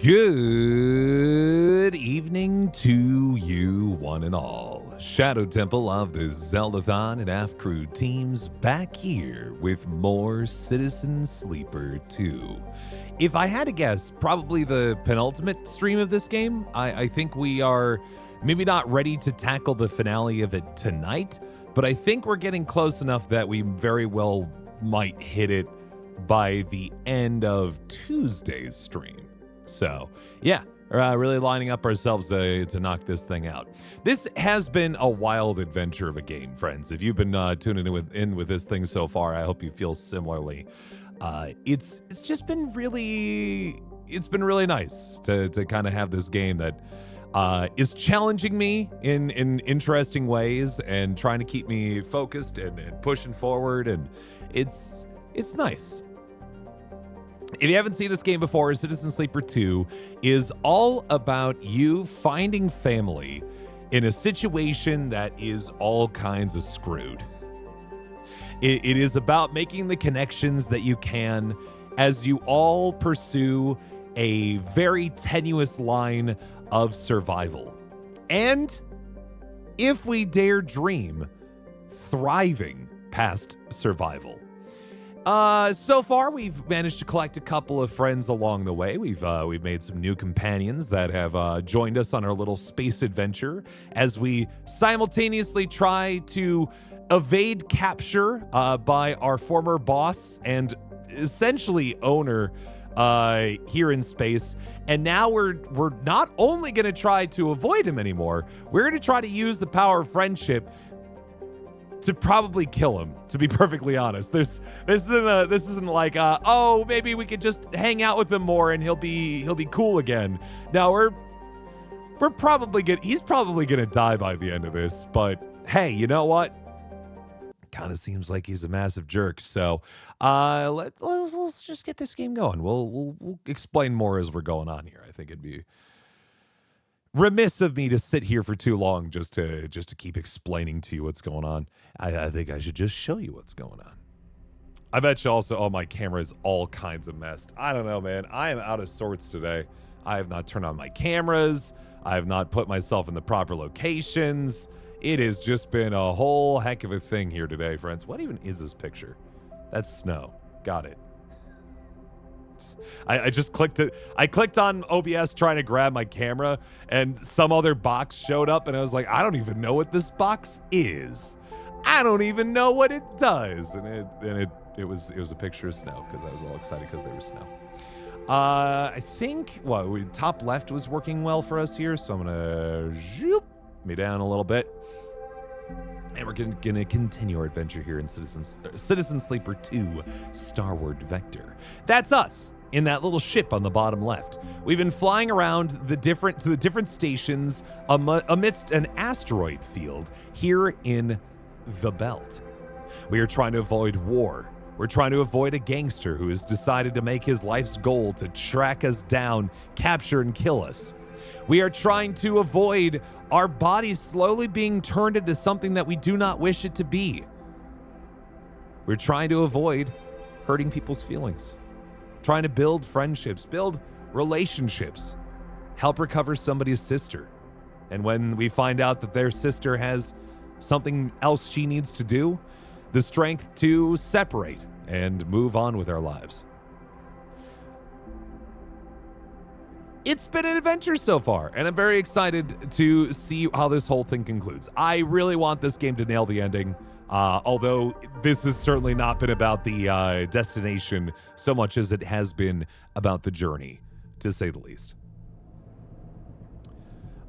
Good evening to you, one and all. Shadow Temple of the Zeldathon and AF Crew teams back here with more Citizen Sleeper 2. If I had to guess, probably the penultimate stream of this game. I think we are maybe not ready to tackle the finale of it tonight, but I think we're getting close enough that we very well might hit it by the end of Tuesday's stream. So, yeah, really lining up ourselves to knock this thing out. This has been a wild adventure of a game, friends. If you've been tuning in with this thing so far, I hope you feel similarly. It's just been really nice to kind of have this game that is challenging me in interesting ways and trying to keep me focused and pushing forward, and it's nice. If you haven't seen this game before, Citizen Sleeper 2 is all about you finding family in a situation that is all kinds of screwed. It is about making the connections that you can as you all pursue a very tenuous line of survival. And, if we dare dream, thriving past survival. So far, we've managed to collect a couple of friends along the way. We've made some new companions that have joined us on our little space adventure as we simultaneously try to evade capture by our former boss and essentially owner here in space. And now we're not only going to try to avoid him anymore, we're going to try to use the power of friendship to probably kill him, to be perfectly honest. This isn't like oh, maybe we could just hang out with him more and he'll be cool again. No, we're probably he's probably gonna die by the end of this, but hey, you know what? Kind of seems like he's a massive jerk. So let's just get this game going. We'll explain more as we're going on here. I think it'd be remiss of me to sit here for too long just to keep explaining to you what's going on. I think I should just show you what's going on. I bet you also, oh, my camera is all kinds of messed. I don't know, man. I am out of sorts today. I have not turned on my cameras. I have not put myself in the proper locations. It has just been a whole heck of a thing here today, friends. What even is this picture? That's snow. Got it. I just clicked it. I clicked on OBS trying to grab my camera, and some other box showed up, and I was like, I don't even know what this box is. I don't even know what it does. And it was a picture of snow because I was all excited because there was snow. I think top left was working well for us here, so I'm gonna zoop me down a little bit. And we're gonna continue our adventure here in Citizen Sleeper 2 Starward Vector. That's us in that little ship on the bottom left. We've been flying around the different stations amidst an asteroid field here in the Belt. We are trying to avoid war. We're trying to avoid a gangster who has decided to make his life's goal to track us down, capture and kill us. We are trying to avoid our bodies slowly being turned into something that we do not wish it to be. We're trying to avoid hurting people's feelings, trying to build friendships, build relationships, help recover somebody's sister. And when we find out that their sister has something else she needs to do, the strength to separate and move on with our lives. It's been an adventure so far, and I'm very excited to see how this whole thing concludes. I really want this game to nail the ending, although this has certainly not been about the destination so much as it has been about the journey, to say the least.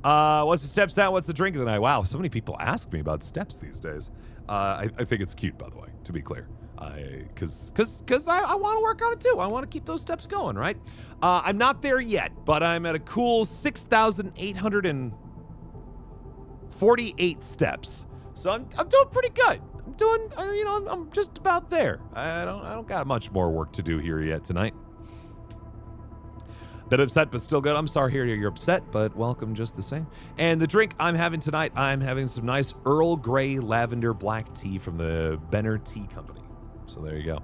What's the steps out? What's the drink of the night? Wow, so many people ask me about steps these days. I think it's cute, by the way, to be clear. Because I want to work on it too. I want to keep those steps going, right? I'm not there yet, but I'm at a cool 6,848 steps. So I'm doing pretty good. I'm doing, I'm just about there. I don't got much more work to do here yet tonight. Bit upset, but still good. I'm sorry to hear you're upset, but welcome just the same. And the drink I'm having tonight, I'm having some nice Earl Grey lavender black tea from the Benner Tea Company. So there you go.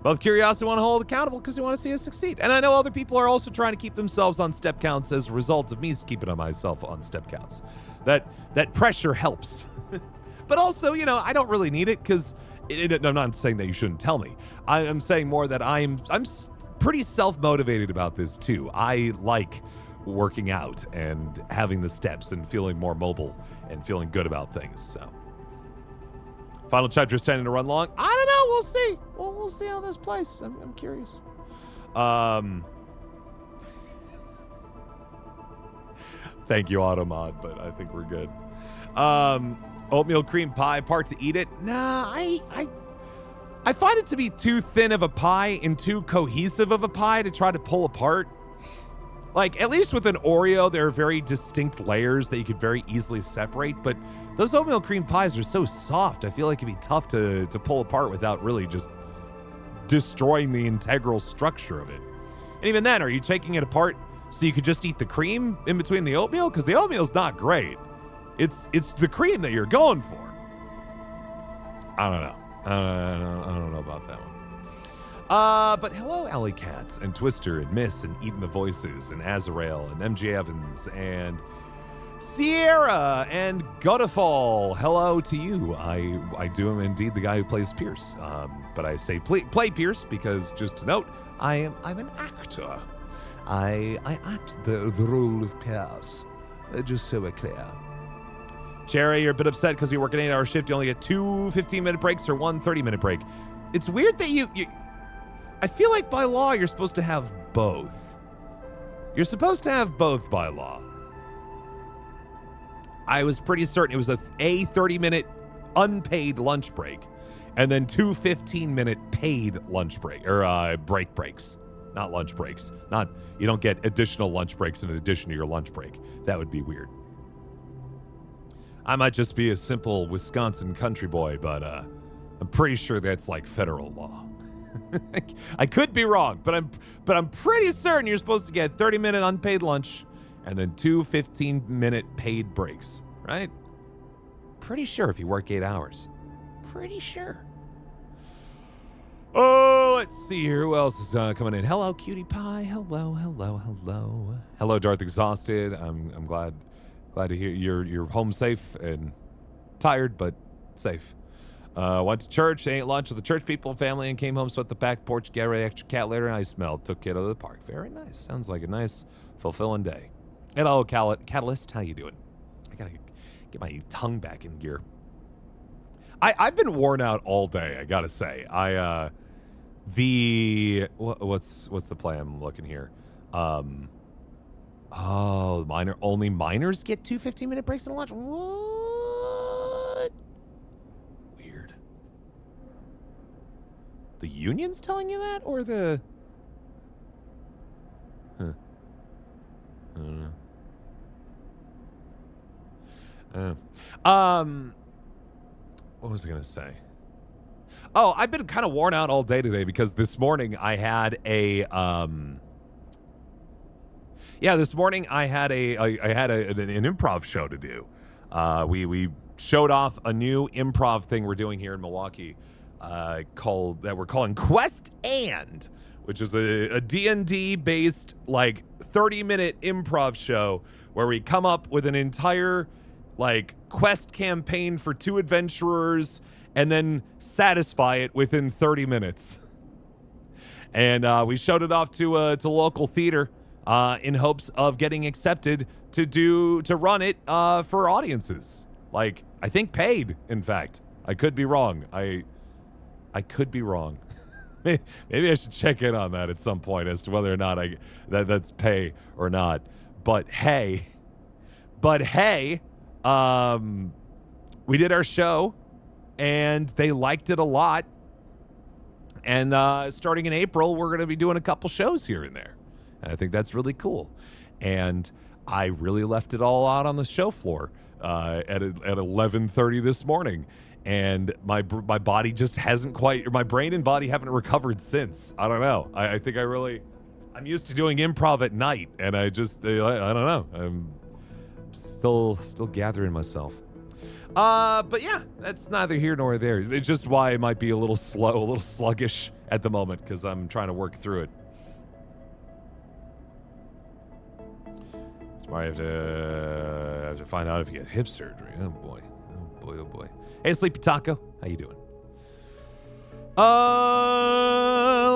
Both curiosity want to hold accountable because they want to see us succeed. And I know other people are also trying to keep themselves on step counts as a result of me keeping on myself on step counts. That pressure helps. But also, I don't really need it because I'm not saying that you shouldn't tell me. I'm saying more that I'm pretty self-motivated about this too. I like working out and having the steps and feeling more mobile and feeling good about things. So, final chapter is tending to run long. I don't know. We'll see. We'll see how this plays. I'm curious. Thank you, Automod, but I think we're good. Oatmeal cream pie, part to eat it. Nah, I find it to be too thin of a pie and too cohesive of a pie to try to pull apart. Like, at least with an Oreo, there are very distinct layers that you could very easily separate, but those oatmeal cream pies are so soft, I feel like it'd be tough to pull apart without really just destroying the integral structure of it. And even then, are you taking it apart so you could just eat the cream in between the oatmeal? Because the oatmeal's not great. It's the cream that you're going for. I don't know. I don't know about that one. But hello, Alley Cats, and Twister, and Miss, and Eating the Voices, and Azrael, and MJ Evans, and Sierra, and Godafall. Hello to you. I do am indeed the guy who plays Pierce. But I say play Pierce because, just to note, I'm an actor. I act the role of Pierce. Just so we're clear. Cherry, you're a bit upset because you work an 8-hour shift. You only get 2 15-minute breaks or 1 30-minute break. It's weird that you I feel like by law you're supposed to have both. You're supposed to have both by law. I was pretty certain it was a 30-minute unpaid lunch break and then 2 15-minute paid lunch break or breaks. Not lunch breaks. You don't get additional lunch breaks in addition to your lunch break. That would be weird. I might just be a simple Wisconsin country boy, but I'm pretty sure that's like federal law. I could be wrong, but I'm pretty certain you're supposed to get 30-minute unpaid lunch and then 2 15-minute paid breaks, right? Pretty sure if you work 8 hours. Pretty sure. Oh, let's see here. Who else is coming in? Hello, Cutie Pie. Hello. Hello, Darth Exhausted. I'm glad to hear you're home safe and tired, but safe. Went to church, ate lunch with the church people and family, and came home, swept the back porch, got ready extra cat litter, and I smelled. Took kiddo to the park. Very nice. Sounds like a nice, fulfilling day. Hello, Catalyst. How you doing? I gotta get my tongue back in gear. I've been worn out all day, I gotta say. What's the play I'm looking here? Only minors get 2 15-minute breaks in lunch? What? Weird. The union's telling you that, or the... Huh. I don't know. What was I gonna say? Oh, I've been kind of worn out all day today because this morning I had an improv show to do. We showed off a new improv thing we're doing here in Milwaukee, we're calling Quest and, which is a D&D based like 30-minute improv show where we come up with an entire like quest campaign for 2 adventurers and then satisfy it within 30 minutes. And we showed it off to local theater in hopes of getting accepted to run it for audiences. Like, I think paid, in fact. I could be wrong. I could be wrong. Maybe I should check in on that at some point as to whether or not that's pay or not. But hey, we did our show and they liked it a lot. And starting in April, we're going to be doing a couple shows here and there. And I think that's really cool. And I really left it all out on the show floor at 11:30 this morning. And my body just hasn't my brain and body haven't recovered since. I don't know. I think I'm used to doing improv at night. And I don't know. I'm still gathering myself. But yeah, that's neither here nor there. It's just why it might be a little slow, a little sluggish at the moment because I'm trying to work through it. So I have to find out if you get hip surgery. Oh boy. Oh boy, oh boy. Hey, Sleepy Taco. How you doing?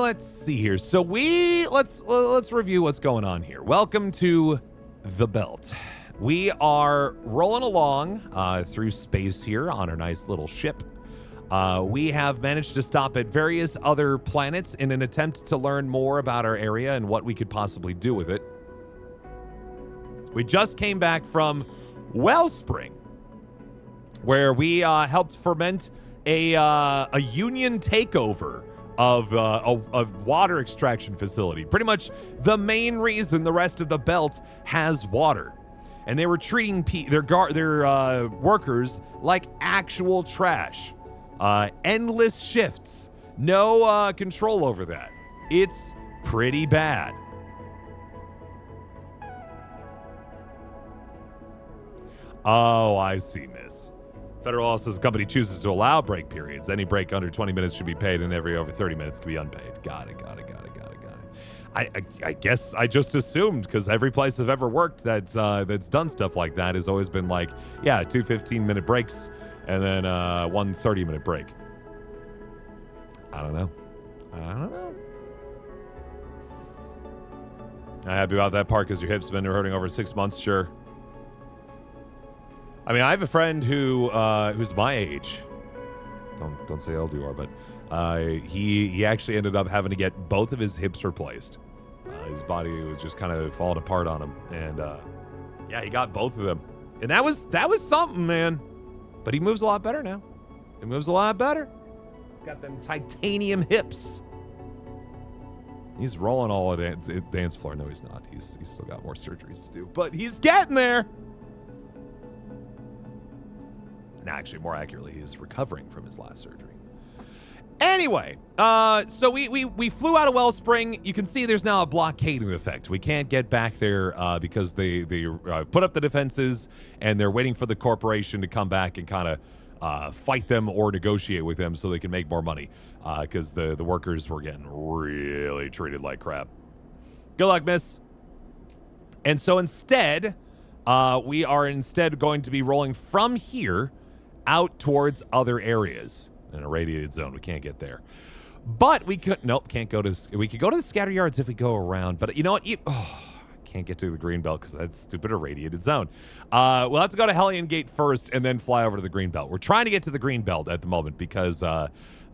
Let's see here. So let's review what's going on here. Welcome to the Belt. We are rolling along through space here on our nice little ship. We have managed to stop at various other planets in an attempt to learn more about our area and what we could possibly do with it. We just came back from Wellspring, where we helped ferment a union takeover of a water extraction facility. Pretty much the main reason the rest of the belt has water. And they were treating their workers like actual trash. Endless shifts. No control over that. It's pretty bad. Oh, I see, miss. Federal law says the company chooses to allow break periods. Any break under 20 minutes should be paid, and every over 30 minutes can be unpaid. Got it. I guess I just assumed, because every place I've ever worked that's done stuff like that has always been like, yeah, 2 15-minute breaks and then 1 30-minute break. I don't know. Not happy about that part because your hip's been hurting over 6 months, sure. I mean, I have a friend who's my age. Don't say how old you are, but he actually ended up having to get both of his hips replaced. His body was just kind of falling apart on him, and yeah, he got both of them, and that was something, man. But he moves a lot better now. He moves a lot better. He's got them titanium hips. He's rolling all of the dance floor. No, he's not. He's still got more surgeries to do, but he's getting there. Actually, more accurately, he is recovering from his last surgery. Anyway, so we flew out of Wellspring. You can see there's now a blockade in effect. We can't get back there because they put up the defenses, and they're waiting for the corporation to come back and kind of fight them or negotiate with them so they can make more money because the workers were getting really treated like crap. Good luck, miss. And so instead, we are going to be rolling from here out towards other areas in a radiated zone. We can't get there, but we could. Nope, can't go to. We could go to the scatter yards if we go around. But you know what? Can't get to the green belt because that's stupid irradiated zone. We'll have to go to Hellion Gate first and then fly over to the green belt. We're trying to get to the green belt at the moment because the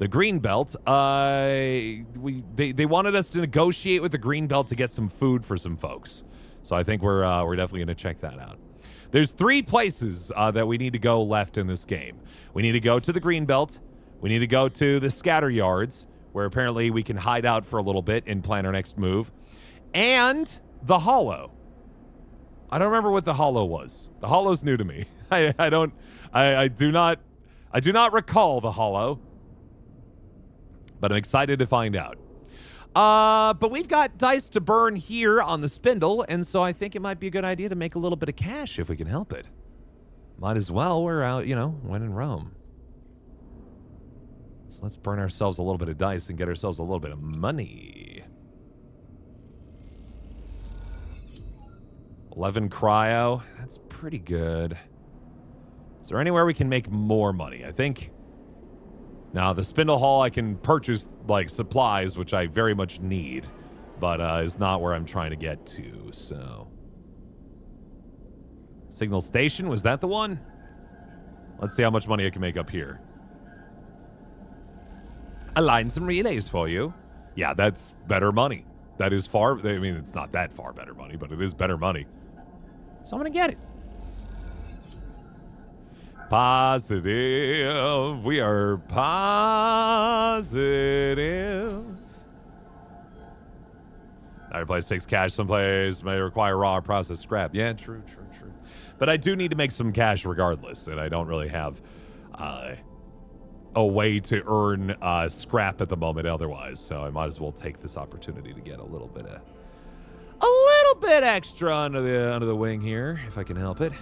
green belt. They wanted us to negotiate with the green belt to get some food for some folks. So I think we're definitely going to check that out. There's 3 places that we need to go left in this game. We need to go to the green belt. We need to go to the scatter yards, where apparently we can hide out for a little bit and plan our next move. And the hollow. I don't remember what the hollow was. The hollow's new to me. I do not recall the hollow. But I'm excited to find out. But we've got dice to burn here on the spindle, and so I think it might be a good idea to make a little bit of cash if we can help it. Might as well. We're out, when in Rome. So let's burn ourselves a little bit of dice and get ourselves a little bit of money. 11 cryo. That's pretty good. Is there anywhere we can make more money? I think... Now, the spindle hall, I can purchase, supplies, which I very much need, but is not where I'm trying to get to, so. Signal station, was that the one? Let's see how much money I can make up here. Align some relays for you. Yeah, that's better money. That is it's not that far better money, but it is better money. So I'm going to get it. Positive. We are positive. Every place takes cash someplace. May require raw or processed scrap. Yeah, true. But I do need to make some cash regardless, and I don't really have a way to earn scrap at the moment otherwise. So I might as well take this opportunity to get a little bit extra under the wing here, if I can help it.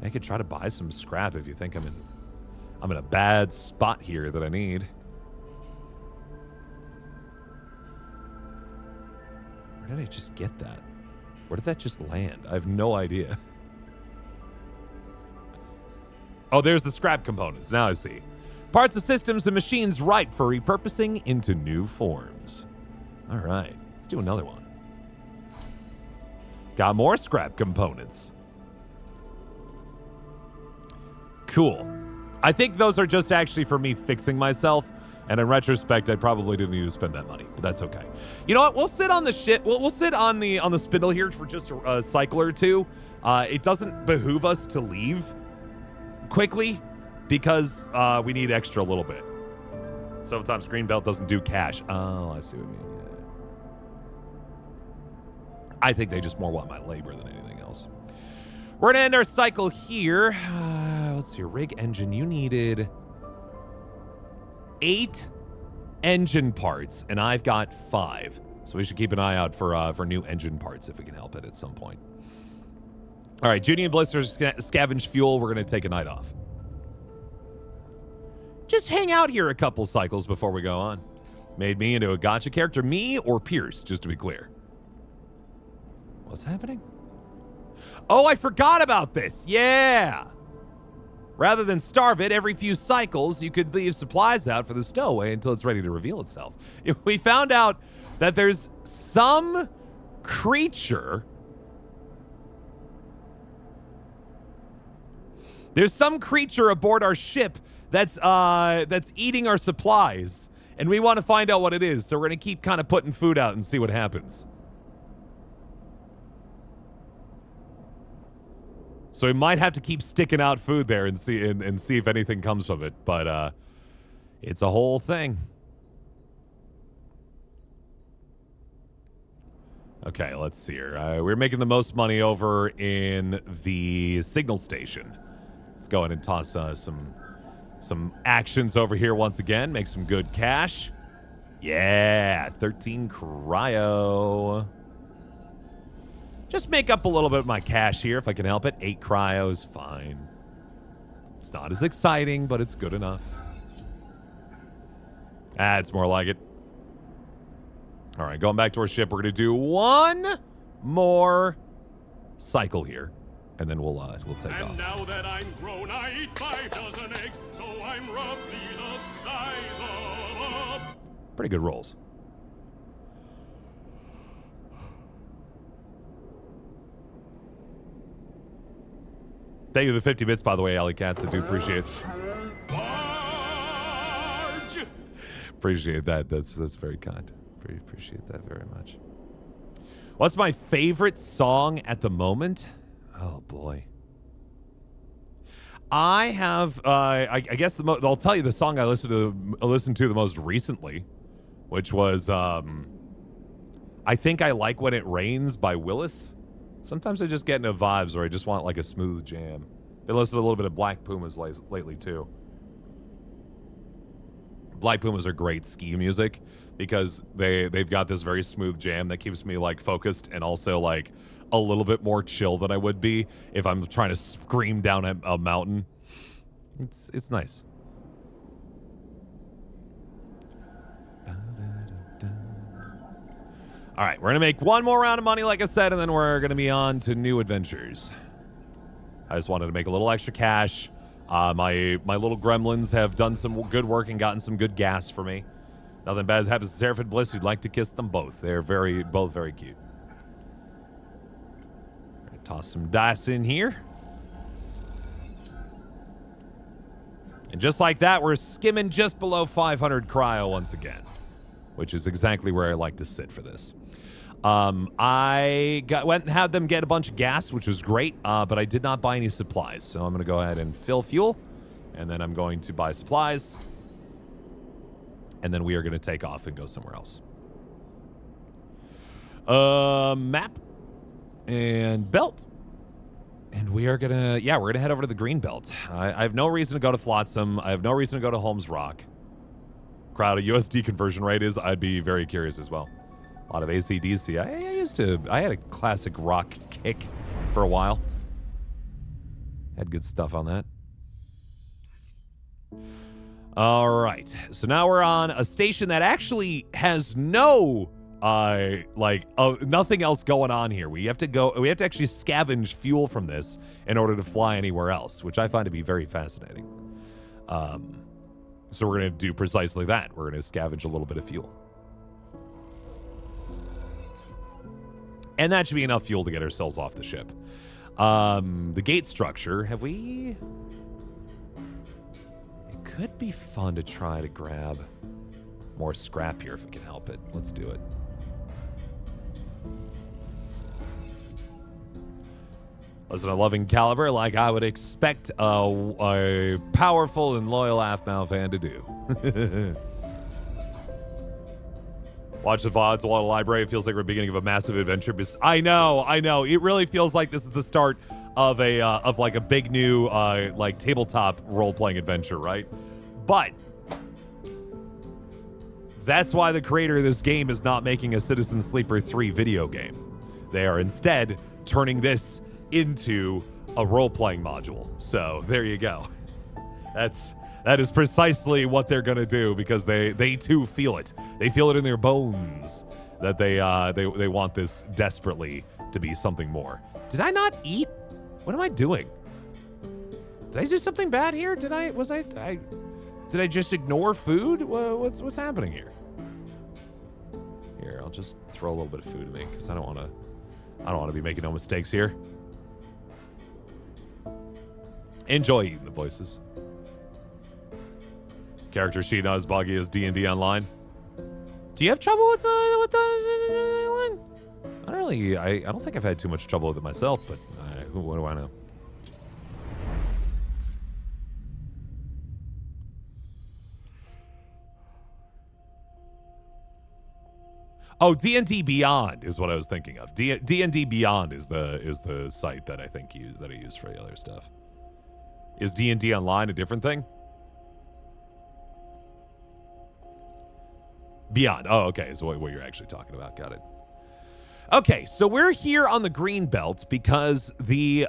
I could try to buy some scrap if you think I'm in I'm in a bad spot here that I need. Where did I just get that? Where did that just land? I have no idea. Oh, there's the scrap components. Now I see. Parts of systems and machines ripe for repurposing into new forms. All right, let's do another one. Got more scrap components. Cool. I think those are just actually for me fixing myself. And in retrospect, I probably didn't need to spend that money, but that's okay. You know what? We'll sit on the shit. We'll sit on the spindle here for just a cycle or two. It doesn't behoove us to leave quickly because we need extra a little bit. Sometimes Greenbelt doesn't do cash. Oh, I see what you mean. Yeah. I think they just more want my labor than anything else. We're gonna end our cycle here. Let's see, rig engine. You needed 8 engine parts, and I've got 5. So we should keep an eye out for new engine parts if we can help it at some point. All right, Judy and Blisters scavenge fuel. We're going to take a night off. Just hang out here a couple cycles before we go on. Made me into a gotcha character. Me or Pierce, just to be clear. What's happening? Oh, I forgot about this. Yeah. Rather than starve it every few cycles, you could leave supplies out for the stowaway until it's ready to reveal itself. We found out that there's some creature. There's some creature aboard our ship that's eating our supplies, and we want to find out what it is. So we're gonna keep kind of putting food out and see what happens. So we might have to keep sticking out food there and see if anything comes from it. But it's a whole thing. Okay, let's see here. We're making the most money over in the signal station. Let's go ahead and toss some actions over here once again. Make some good cash. Yeah, 13 cryo. Just make up a little bit of my cash here if I can help it. 8 cryo is fine. It's not as exciting, but it's good enough. It's more like it. All right, going back to our ship, we're going to do one more cycle here, and then we'll take off. And now that I'm grown, I eat 5 dozen eggs, so I'm roughly the size of a... Pretty good rolls. Thank you for the 50 bits, by the way, Alley Cats. I do appreciate it. Large. Appreciate that. That's very kind. Appreciate that very much. What's my favorite song at the moment? Oh, boy. I have, I guess I'll tell you the song I listened to the most recently, which was, I Think I Like When It Rains by Willis. Sometimes I just get into vibes where I just want like a smooth jam. Been listening to a little bit of Black Pumas lately too. Black Pumas are great ski music because they've got this very smooth jam that keeps me like focused and also like a little bit more chill than I would be if I'm trying to scream down a mountain. It's nice. All right, we're going to make one more round of money, like I said, and then we're going to be on to new adventures. I just wanted to make a little extra cash. My little gremlins have done some good work and gotten some good gas for me. Nothing bad happens to Seraph and Bliss. You'd like to kiss them both. They're both very cute. Toss some dice in here. And just like that, we're skimming just below 500 cryo once again, which is exactly where I like to sit for this. I went and had them get a bunch of gas, which was great, but I did not buy any supplies. So I'm going to go ahead and fill fuel, and then I'm going to buy supplies, and then we are going to take off and go somewhere else. Map and belt. And we are going to, we're going to head over to the green belt. I have no reason to go to Flotsam. I have no reason to go to Holmes Rock. Crowd a USD conversion rate is, I'd be very curious as well. A lot of AC/DC. I had a classic rock kick for a while. Had good stuff on that. All right. So now we're on a station that actually has no nothing else going on here. We have to actually scavenge fuel from this in order to fly anywhere else, which I find to be very fascinating. So we're going to do precisely that. We're going to scavenge a little bit of fuel. And that should be enough fuel to get ourselves off the ship. The gate structure, have we... It could be fun to try to grab more scrap here if we can help it. Let's do it. Listen, a loving caliber like I would expect a powerful and loyal Aphmau fan to do. Watch the VODs while at a library. It feels like we're beginning of a massive adventure. I know. It really feels like this is the start of a big new tabletop role-playing adventure, right? But that's why the creator of this game is not making a Citizen Sleeper 3 video game. They are instead turning this into a role-playing module. So there you go. That is precisely what they're gonna do, because they too feel it. They feel it in their bones that they want this desperately to be something more. Did I not eat? What am I doing? Did I do something bad here? Did I just ignore food? What's happening here? Here, I'll just throw a little bit of food at me because I don't want to be making no mistakes here. Enjoy eating the voices. Character sheet not as buggy as D&D Online. Do you have trouble with the line? I don't think I've had too much trouble with it myself, but what do I know? Oh, D&D Beyond is what I was thinking of. D&D Beyond is the site that I use for the other stuff. Is D&D Online a different thing? Beyond. Oh, okay. Is what you're actually talking about. Got it. Okay, so we're here on the green belt because there's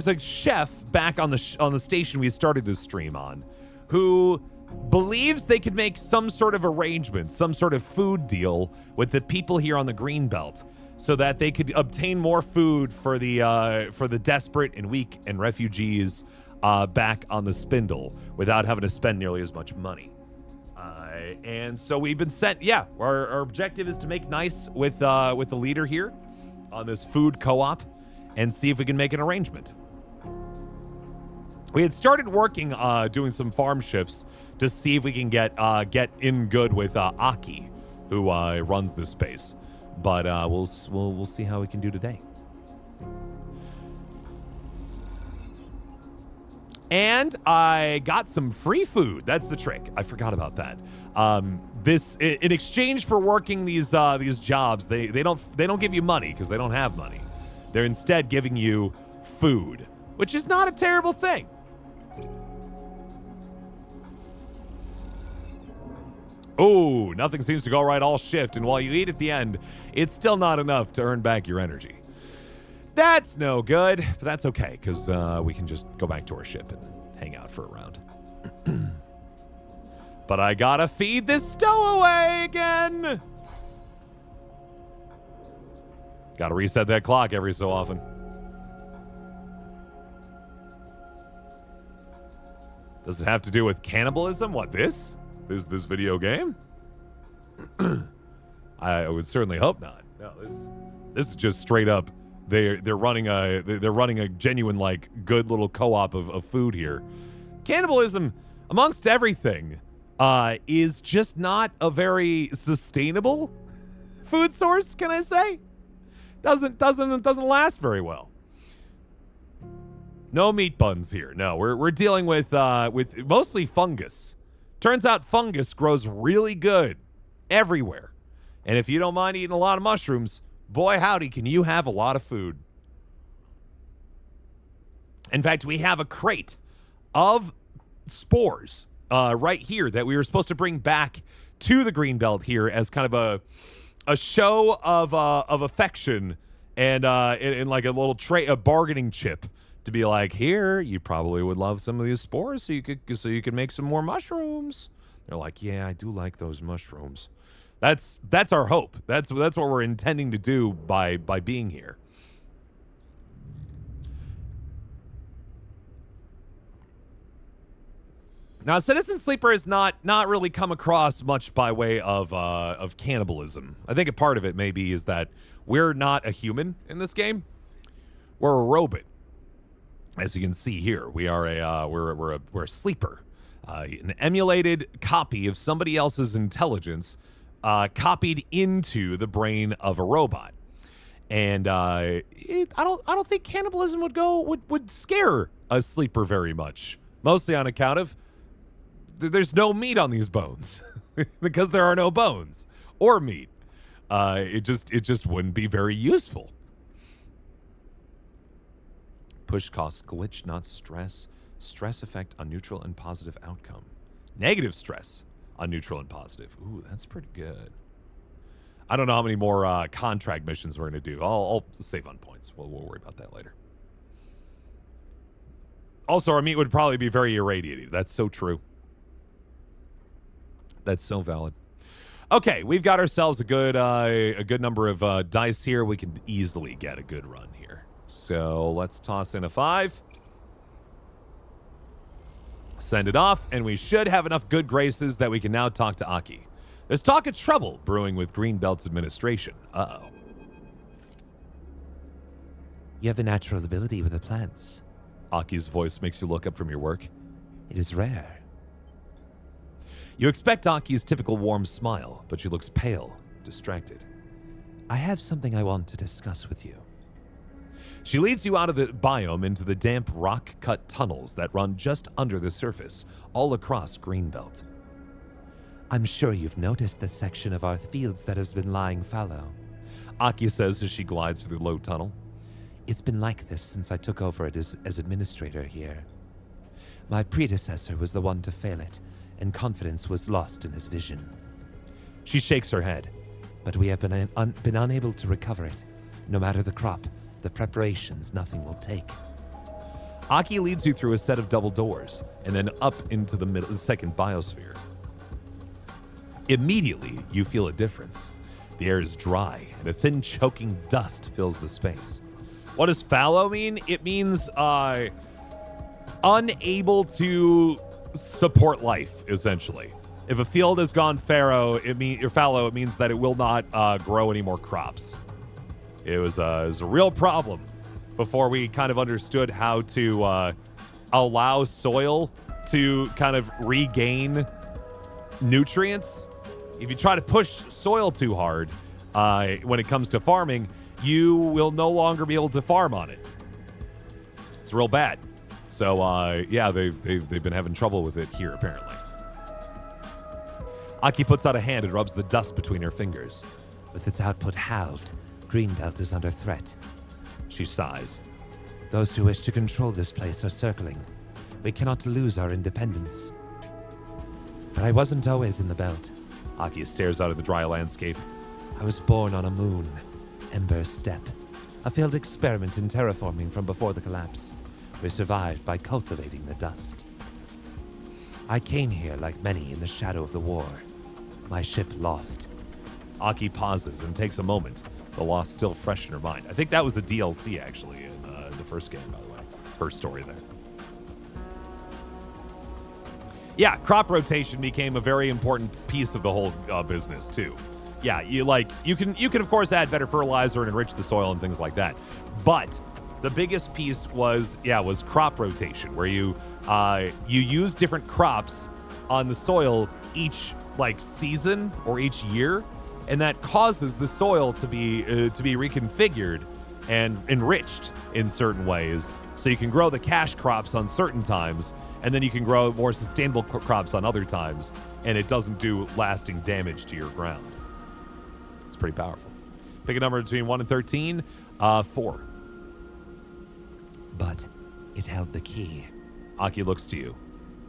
a chef back on the station we started this stream on, who believes they could make some sort of arrangement, some sort of food deal with the people here on the green belt, so that they could obtain more food for the desperate and weak and refugees back on the spindle without having to spend nearly as much money. And so we've been sent. Yeah, our objective is to make nice with the leader here on this food co-op and see if we can make an arrangement. We had started working doing some farm shifts to see if we can get in good with Aki, who runs this space. But we'll see how we can do today. And I got some free food. That's the trick. I forgot about that. This in exchange for working these jobs, they don't give you money because they don't have money. They're instead giving you food, which is not a terrible thing. Oh, nothing seems to go right all shift, and while you eat at the end, it's still not enough to earn back your energy. That's no good, but that's okay, because we can just go back to our ship and hang out for a round. But I gotta feed this stowaway again! Gotta reset that clock every so often. Does it have to do with cannibalism? What, this? This video game? I would certainly hope not. No, this is just straight up. They're running a genuine, like, good little co-op of food here. Cannibalism, amongst everything, is just not a very sustainable food source. Can I say? Doesn't last very well. No meat buns here. No, we're dealing with mostly fungus. Turns out fungus grows really good everywhere. And if you don't mind eating a lot of mushrooms, boy howdy, can you have a lot of food. In fact, we have a crate of spores right here that we were supposed to bring back to the Greenbelt here as kind of a show of affection and like a little a bargaining chip to be like, here, you probably would love some of these spores so you could make some more mushrooms. They're like, yeah, I do like those mushrooms. That's our hope. That's what we're intending to do by being here. Now, Citizen Sleeper has not really come across much by way of cannibalism. I think a part of it maybe is that we're not a human in this game. We're a robot. As you can see here, we are we're a sleeper, an emulated copy of somebody else's intelligence, copied into the brain of a robot. And I don't think cannibalism would scare a sleeper very much, mostly on account of there's no meat on these bones because there are no bones or meat. It just wouldn't be very useful. Push costs glitch, not stress. Stress effect on neutral and positive outcome. Negative stress on neutral and positive. Ooh, that's pretty good. I don't know how many more contract missions we're going to do. I'll save on points. We'll worry about that later. Also, our meat would probably be very irradiated. That's so true. That's so valid. Okay, we've got ourselves a good number of dice here. We can easily get a good run here. So let's toss in a 5. Send it off, and we should have enough good graces that we can now talk to Aki. There's talk of trouble brewing with Greenbelt's administration. Uh-oh. You have a natural ability with the plants. Aki's voice makes you look up from your work. It is rare. You expect Aki's typical warm smile, but she looks pale, distracted. I have something I want to discuss with you. She leads you out of the biome into the damp rock-cut tunnels that run just under the surface, all across Greenbelt. I'm sure you've noticed the section of our fields that has been lying fallow. Aki says as she glides through the low tunnel. It's been like this since I took over it as administrator here. My predecessor was the one to fail it, and confidence was lost in his vision. She shakes her head. But we have been unable to recover it. No matter the crop, the preparations, nothing will take. Aki leads you through a set of double doors, and then up into the second biosphere. Immediately, you feel a difference. The air is dry, and a thin, choking dust fills the space. What does fallow mean? It means unable to support life, essentially. If a field has gone fallow, it means that it will not grow any more crops. It was a real problem before we kind of understood how to allow soil to kind of regain nutrients. If you try to push soil too hard when it comes to farming, you will no longer be able to farm on it. It's real bad. So, yeah, they've been having trouble with it here, apparently. Aki puts out a hand and rubs the dust between her fingers. With its output halved, Greenbelt is under threat. She sighs. Those who wish to control this place are circling. We cannot lose our independence. But I wasn't always in the belt. Aki stares out of the dry landscape. I was born on a moon, Ember Steppe, a failed experiment in terraforming from before the collapse. We survived by cultivating the dust. I came here like many in the shadow of the war. My ship lost. Aki pauses and takes a moment, the loss still fresh in her mind. I think that was a DLC, actually, in the first game, by the way. Her story there. Yeah, crop rotation became a very important piece of the whole business, too. Yeah, you can of course add better fertilizer and enrich the soil and things like that. But the biggest piece was crop rotation, where you use different crops on the soil each season or each year, and that causes the soil to be reconfigured and enriched in certain ways, so you can grow the cash crops on certain times, and then you can grow more sustainable crops on other times, and it doesn't do lasting damage to your ground. It's pretty powerful. Pick a number between 1 and 13. 4. But it held the key. Aki looks to you.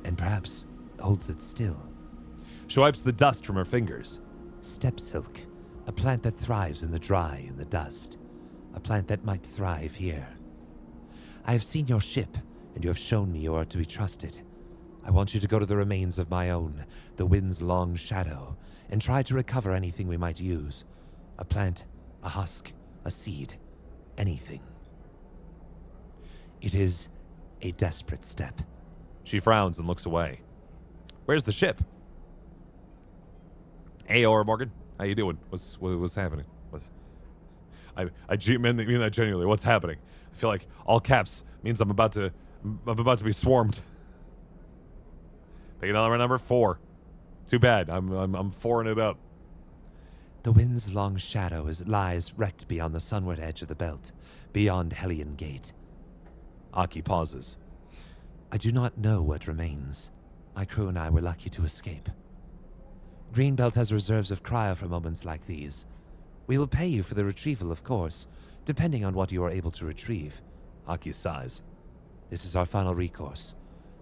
And perhaps holds it still. She wipes the dust from her fingers. Steppe silk, a plant that thrives in the dry and the dust. A plant that might thrive here. I have seen your ship, and you have shown me you are to be trusted. I want you to go to the remains of my own, the wind's long shadow, and try to recover anything we might use. A plant, a husk, a seed, anything. It is a desperate step. She frowns and looks away. Where's the ship? Hey, Aura Morgan. How you doing? What's happening? I mean that genuinely. What's happening? I feel like all caps means I'm about to be swarmed. Pick another number 4. Too bad. I'm 4ing it up. The wind's long shadow lies wrecked beyond the sunward edge of the belt, beyond Hellion Gate. Aki pauses. I do not know what remains. My crew and I were lucky to escape. Greenbelt has reserves of cryo for moments like these. We will pay you for the retrieval, of course, depending on what you are able to retrieve. Aki sighs. This is our final recourse.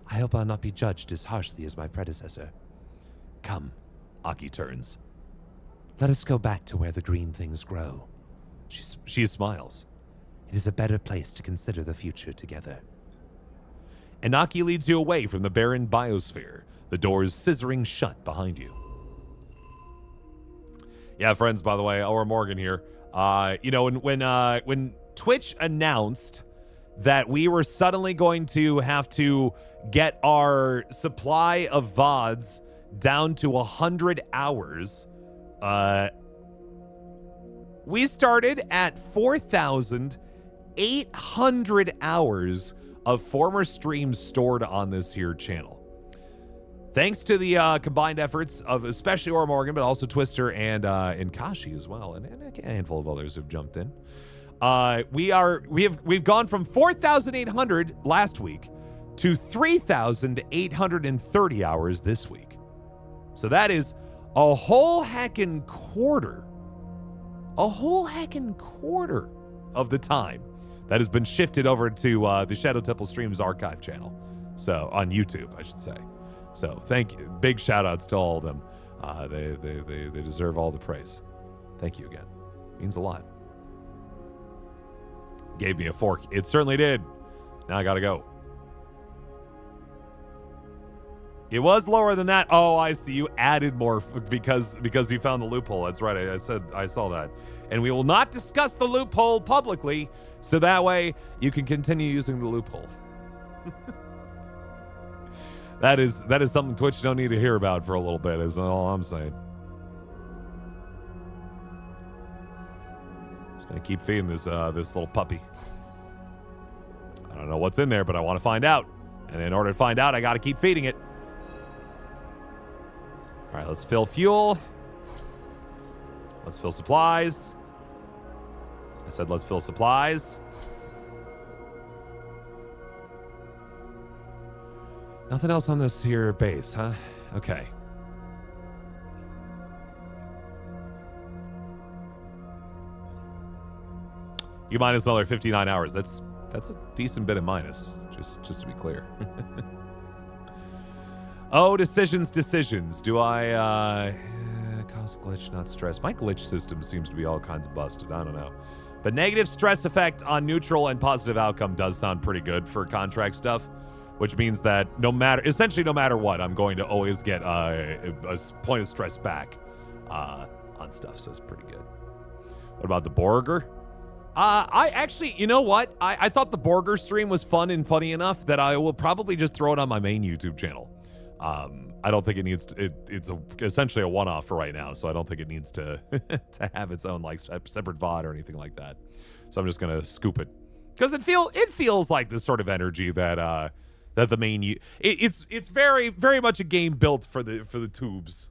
I hope I'll not be judged as harshly as my predecessor. Come. Aki turns. Let us go back to where the green things grow. She smiles. It is a better place to consider the future together. And Aki leads you away from the barren biosphere, the doors scissoring shut behind you. Yeah, friends, by the way, Aura Morgan here. When Twitch announced that we were suddenly going to have to get our supply of VODs down to 100 hours, we started at 4,800 hours of former streams stored on this here channel. Thanks to the combined efforts of especially Aura Morgan, but also Twister and Kashi as well, and a handful of others who've jumped in. We've gone from 4,800 last week to 3,830 hours this week. So that is a whole heckin' quarter. A whole heckin' quarter of the time that has been shifted over to the Shadow Temple Streams archive channel. So on YouTube, I should say. So thank you. Big shout outs to all of them. They deserve all the praise. Thank you again. Means a lot. Gave me a fork. It certainly did. Now I gotta go. It was lower than that. Oh, I see. You added more because you found the loophole. That's right. I saw that. And we will not discuss the loophole publicly, so that way you can continue using the loophole. That is something Twitch don't need to hear about for a little bit, is all I'm saying. Just gonna keep feeding this little puppy. I don't know what's in there, but I want to find out. And in order to find out, I gotta keep feeding it. All right, let's fill fuel. Let's fill supplies. I said let's fill supplies. Nothing else on this here base, huh? Okay. You minus another 59 hours. That's a decent bit of minus, just to be clear. Oh, decisions. Do I cause glitch, not stress? My glitch system seems to be all kinds of busted. I don't know. But negative stress effect on neutral and positive outcome does sound pretty good for contract stuff. Which means that essentially no matter what, I'm going to always get a point of stress back on stuff, so it's pretty good. What about the Borger? I actually, you know what? I thought the Borger stream was fun and funny enough that I will probably just throw it on my main YouTube channel. I don't think it needs to, it's essentially a one-off for right now, so I don't think it needs to to have its own like separate VOD or anything like that. So I'm just gonna scoop it because it feels like this sort of energy that that the main it's very very much a game built for the tubes,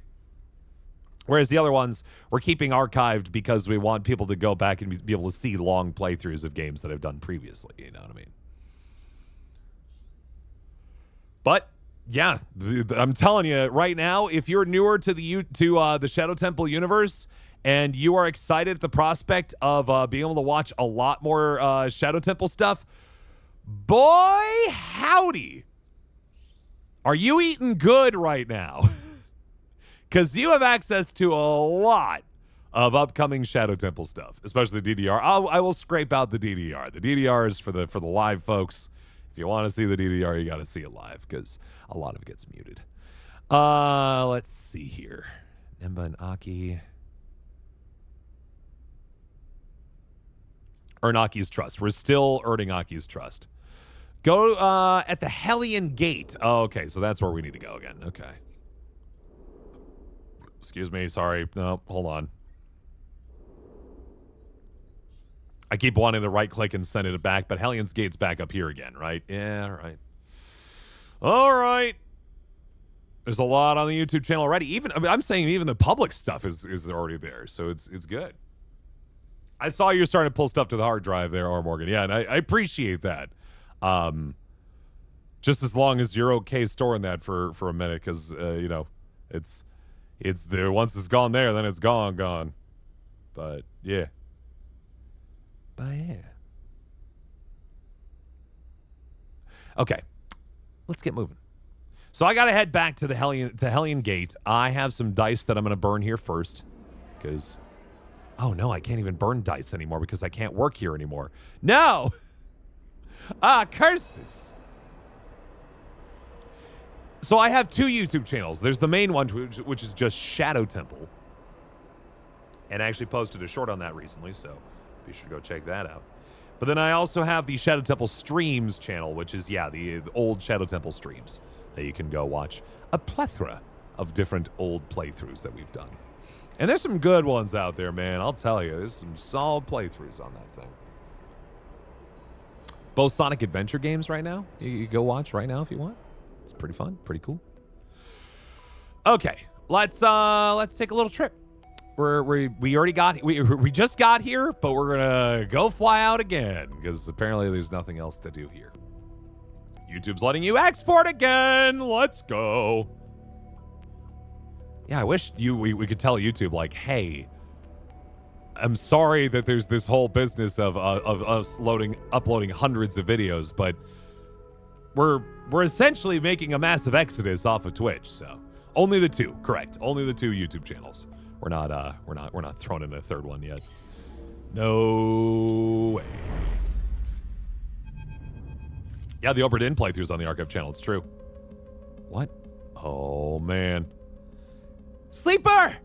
whereas the other ones we're keeping archived because we want people to go back and be able to see long playthroughs of games that I've done previously. You know what I mean? But yeah, I'm telling you right now, if you're newer to the Shadow Temple universe and you are excited at the prospect of being able to watch a lot more Shadow Temple stuff, boy, howdy. Are you eating good right now? Because you have access to a lot of upcoming Shadow Temple stuff, especially DDR. I will scrape out the DDR. The DDR is for the live folks. If you want to see the DDR, you got to see it live because a lot of it gets muted. Let's see here. Nemba and Aki. Earn Aki's trust. We're still earning Aki's trust. Go at the Hellion Gate. Oh, okay, so that's where we need to go again. Okay. Excuse me, sorry. No, hold on. I keep wanting to right-click and send it back, but Hellion's Gate's back up here again, right? Yeah, right. All right. There's a lot on the YouTube channel already. I'm saying even the public stuff is already there, so it's good. I saw you starting to pull stuff to the hard drive there, R. Morgan. Yeah, and I appreciate that. Just as long as you're okay storing that for a minute, because you know, it's there. Once it's gone there, then it's gone. But yeah. Okay, let's get moving. So I gotta head back to the Hellion Gate. I have some dice that I'm gonna burn here first, because oh no, I can't even burn dice anymore because I can't work here anymore. No. Curses. So I have 2 YouTube channels. There's the main one, which is just Shadow Temple. And I actually posted a short on that recently, so be sure to go check that out. But then I also have the Shadow Temple Streams channel, which is, yeah, the old Shadow Temple streams that you can go watch. A plethora of different old playthroughs that we've done. And there's some good ones out there, man. I'll tell you, there's some solid playthroughs on that thing. Both Sonic Adventure games right now. You go watch right now if you want. It's pretty fun, pretty cool. Okay, let's take a little trip. We just got here, but we're gonna go fly out again because apparently there's nothing else to do here. YouTube's letting you export again. Let's go. Yeah, I wish we could tell YouTube like, hey, I'm sorry that there's this whole business of us uploading hundreds of videos, but we're essentially making a massive exodus off of Twitch. So only the 2, correct? Only the 2 YouTube channels. We're not throwing in a third one yet. No way. Yeah, the Obra Dinn playthroughs on the archive channel. It's true. What? Oh man. Sleeper!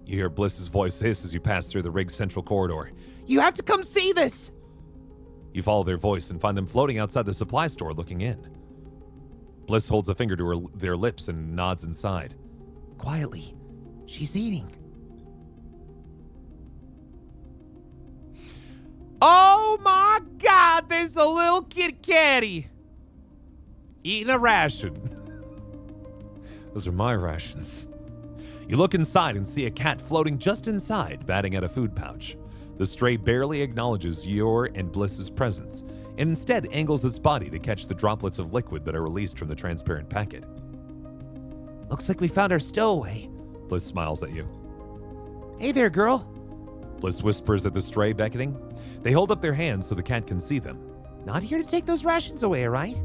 You hear Bliss's voice hiss as you pass through the rig's central corridor. You have to come see this! You follow their voice and find them floating outside the supply store looking in. Bliss holds a finger to their lips and nods inside. Quietly. She's eating. Oh my God, there's a little kitty catty. Eating a ration. Those are my rations. You look inside and see a cat floating just inside, batting at a food pouch. The stray barely acknowledges your and Bliss's presence, and instead angles its body to catch the droplets of liquid that are released from the transparent packet. Looks like we found our stowaway. Bliss smiles at you. Hey there, girl. Bliss whispers at the stray, beckoning. They hold up their hands so the cat can see them. Not here to take those rations away, right?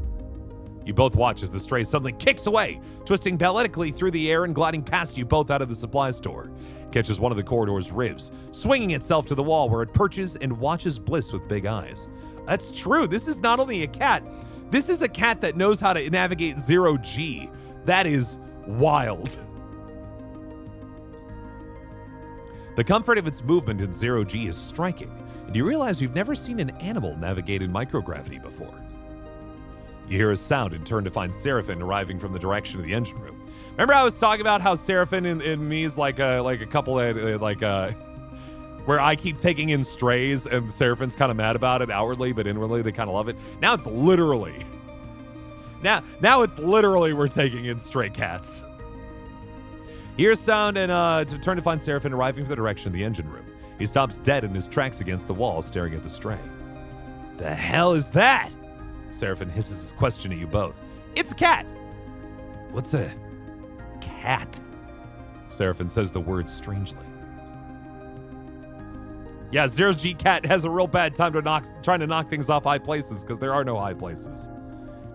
You both watch as the stray suddenly kicks away, twisting balletically through the air and gliding past you both out of the supply store. Catches one of the corridor's ribs, swinging itself to the wall where it perches and watches Bliss with big eyes. That's true. This is not only a cat. This is a cat that knows how to navigate 0G. That is wild. The comfort of its movement in 0G is striking, and you realize you've never seen an animal navigate in microgravity before. You hear a sound and turn to find Seraphine arriving from the direction of the engine room. Remember I was talking about how Seraphine and me is like a couple where I keep taking in strays and Seraphine's kind of mad about it outwardly, but inwardly they kind of love it. Now it's literally we're taking in stray cats. You hear a sound and to turn to find Seraphine arriving from the direction of the engine room. He stops dead in his tracks against the wall, staring at the stray. The hell is that? Seraphine hisses his question at you both. It's a cat. What's a cat? Seraphine says the word strangely. Yeah, 0G cat has a real bad time trying to knock things off high places because there are no high places.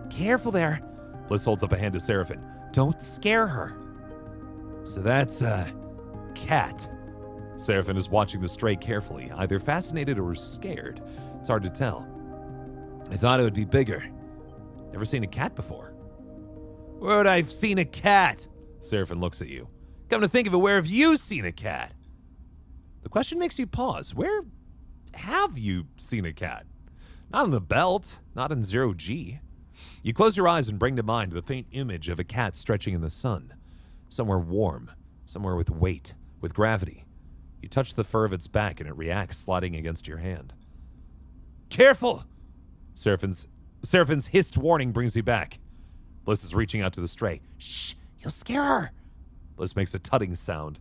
Careful there. Bliss holds up a hand to Seraphine. Don't scare her. So that's a cat. Seraphim is watching the stray carefully, either fascinated or scared. It's hard to tell. I thought it would be bigger. Never seen a cat before. Where would I have seen a cat? Seraphim looks at you. Come to think of it, where have you seen a cat? The question makes you pause. Where have you seen a cat? Not in the belt, not in 0G. You close your eyes and bring to mind the faint image of a cat stretching in the sun. Somewhere warm, somewhere with weight, with gravity. You touch the fur of its back and it reacts, sliding against your hand. Careful! Seraphin's hissed warning brings you back. Bliss is reaching out to the stray. Shh! You'll scare her! Bliss makes a tutting sound.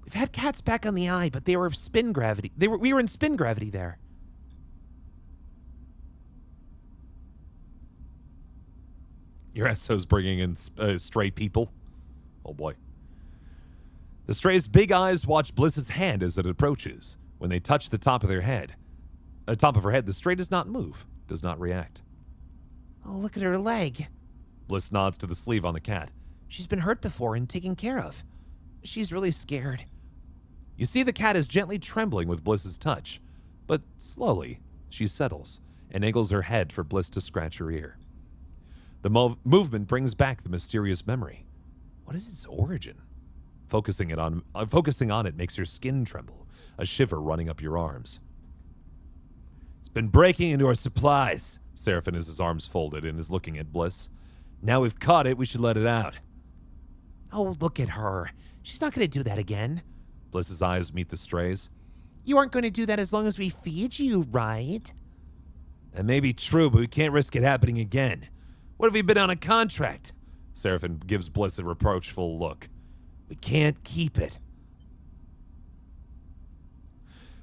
We've had cats back on the eye, but they were spin gravity. We were in spin gravity there. Your SO's bringing in stray people. Oh boy. The stray's big eyes watch Bliss's hand as it approaches. When they touch the top of her head, the stray does not move, does not react. Oh, look at her leg. Bliss nods to the sleeve on the cat. She's been hurt before and taken care of. She's really scared. You see the cat is gently trembling with Bliss's touch, but slowly she settles and angles her head for Bliss to scratch her ear. The movement brings back the mysterious memory. What is its origin? Focusing on it makes your skin tremble, a shiver running up your arms. It's been breaking into our supplies. Seraphim has his arms folded and is looking at Bliss. Now we've caught it, we should let it out. Oh, look at her. She's not going to do that again. Bliss's eyes meet the stray's. You aren't going to do that as long as we feed you, right? That may be true, but we can't risk it happening again. What have we been on a contract? Seraphim gives Bliss a reproachful look. We can't keep it.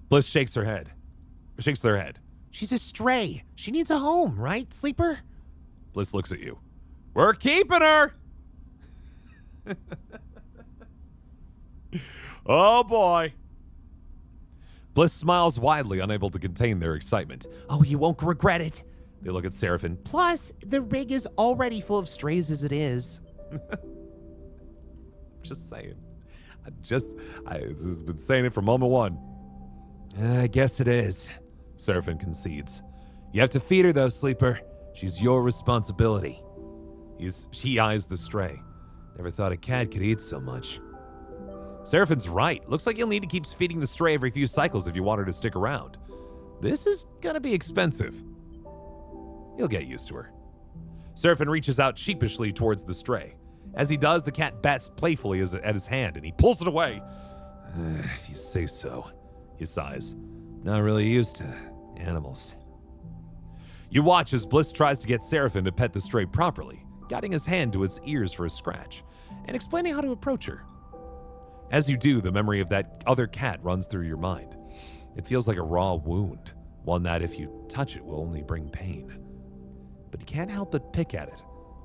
Bliss shakes their head. She's a stray. She needs a home, right, Sleeper? Bliss looks at you. We're keeping her! Oh boy. Bliss smiles widely, unable to contain their excitement. Oh, you won't regret it. They look at Seraphim. Plus, the rig is already full of strays as it is. Just saying. This has been saying it from moment one. I guess it is, Seraphim concedes. You have to feed her though, Sleeper. She's your responsibility. He eyes the stray. Never thought a cat could eat so much. Seraphim's right. Looks like you'll need to keep feeding the stray every few cycles if you want her to stick around. This is gonna be expensive. You'll get used to her. Seraphim reaches out sheepishly towards the stray. As he does, the cat bats playfully at his hand, and he pulls it away. If you say so, he sighs. Not really used to animals. You watch as Bliss tries to get Seraphim to pet the stray properly, guiding his hand to its ears for a scratch, and explaining how to approach her. As you do, the memory of that other cat runs through your mind. It feels like a raw wound, one that if you touch it will only bring pain. But you can't help but pick at it,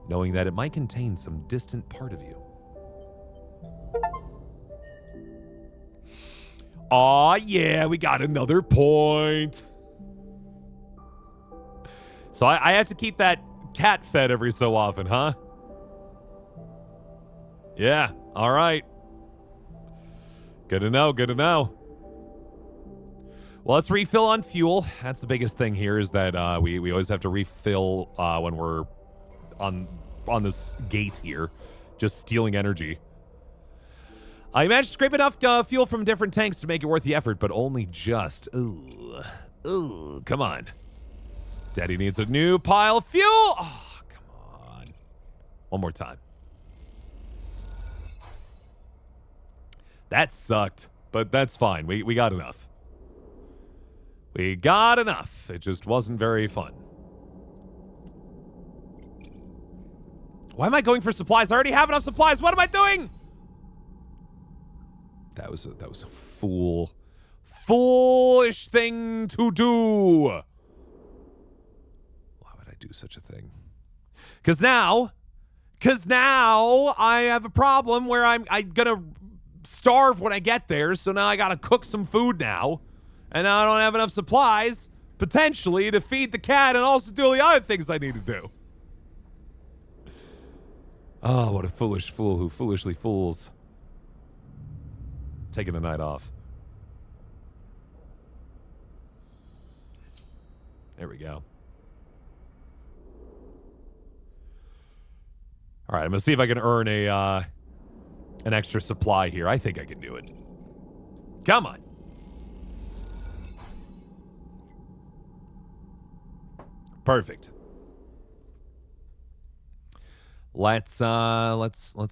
knowing that it might contain some distant part of you. Aw, yeah, we got another point. So I have to keep that cat fed every so often, huh? Yeah, all right. Good to know, good to know. Well, let's refill on fuel. That's the biggest thing here is that we always have to refill when we're on this gate here, just stealing energy. I managed to scrape enough fuel from different tanks to make it worth the effort, but only just. Ooh, come on. Daddy needs a new pile of fuel. Oh, come on. One more time. That sucked, but that's fine. We got enough. We got enough. It just wasn't very fun. Why am I going for supplies? I already have enough supplies. What am I doing? That was a foolish thing to do. Why would I do such a thing? Because now I have a problem where I'm gonna starve when I get there. So now I gotta cook some food now. And now I don't have enough supplies, potentially, to feed the cat and also do all the other things I need to do. Oh, what a foolish fool who foolishly fools. Taking the night off. There we go. All right, I'm going to see if I can earn an extra supply here. I think I can do it. Come on. Perfect. Let's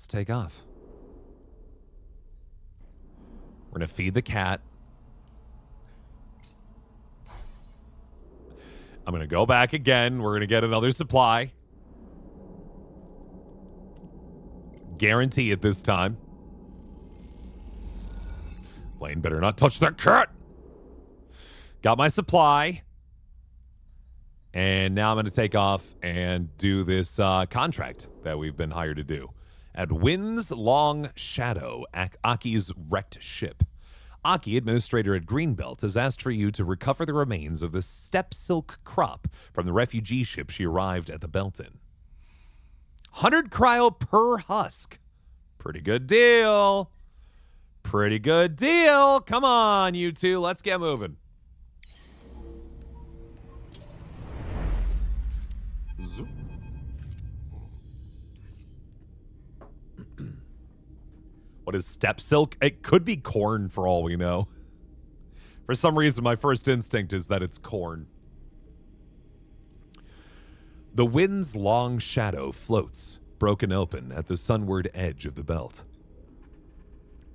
take off. We're going to feed the cat. I'm going to go back again. We're going to get another supply. Guarantee it this time. Lane better not touch that cat. Got my supply. And now I'm going to take off and do this contract that we've been hired to do. At Wind's Long Shadow, Aki's wrecked ship. Aki, administrator at Greenbelt, has asked for you to recover the remains of the steppe silk crop from the refugee ship she arrived at the belt in. 100 cryo per husk. Pretty good deal. Pretty good deal. Come on, you two. Let's get moving. Zoop. What is steppe silk? It could be corn for all we know. For some reason, my first instinct is that it's corn. The Wind's Long Shadow floats, broken open at the sunward edge of the belt.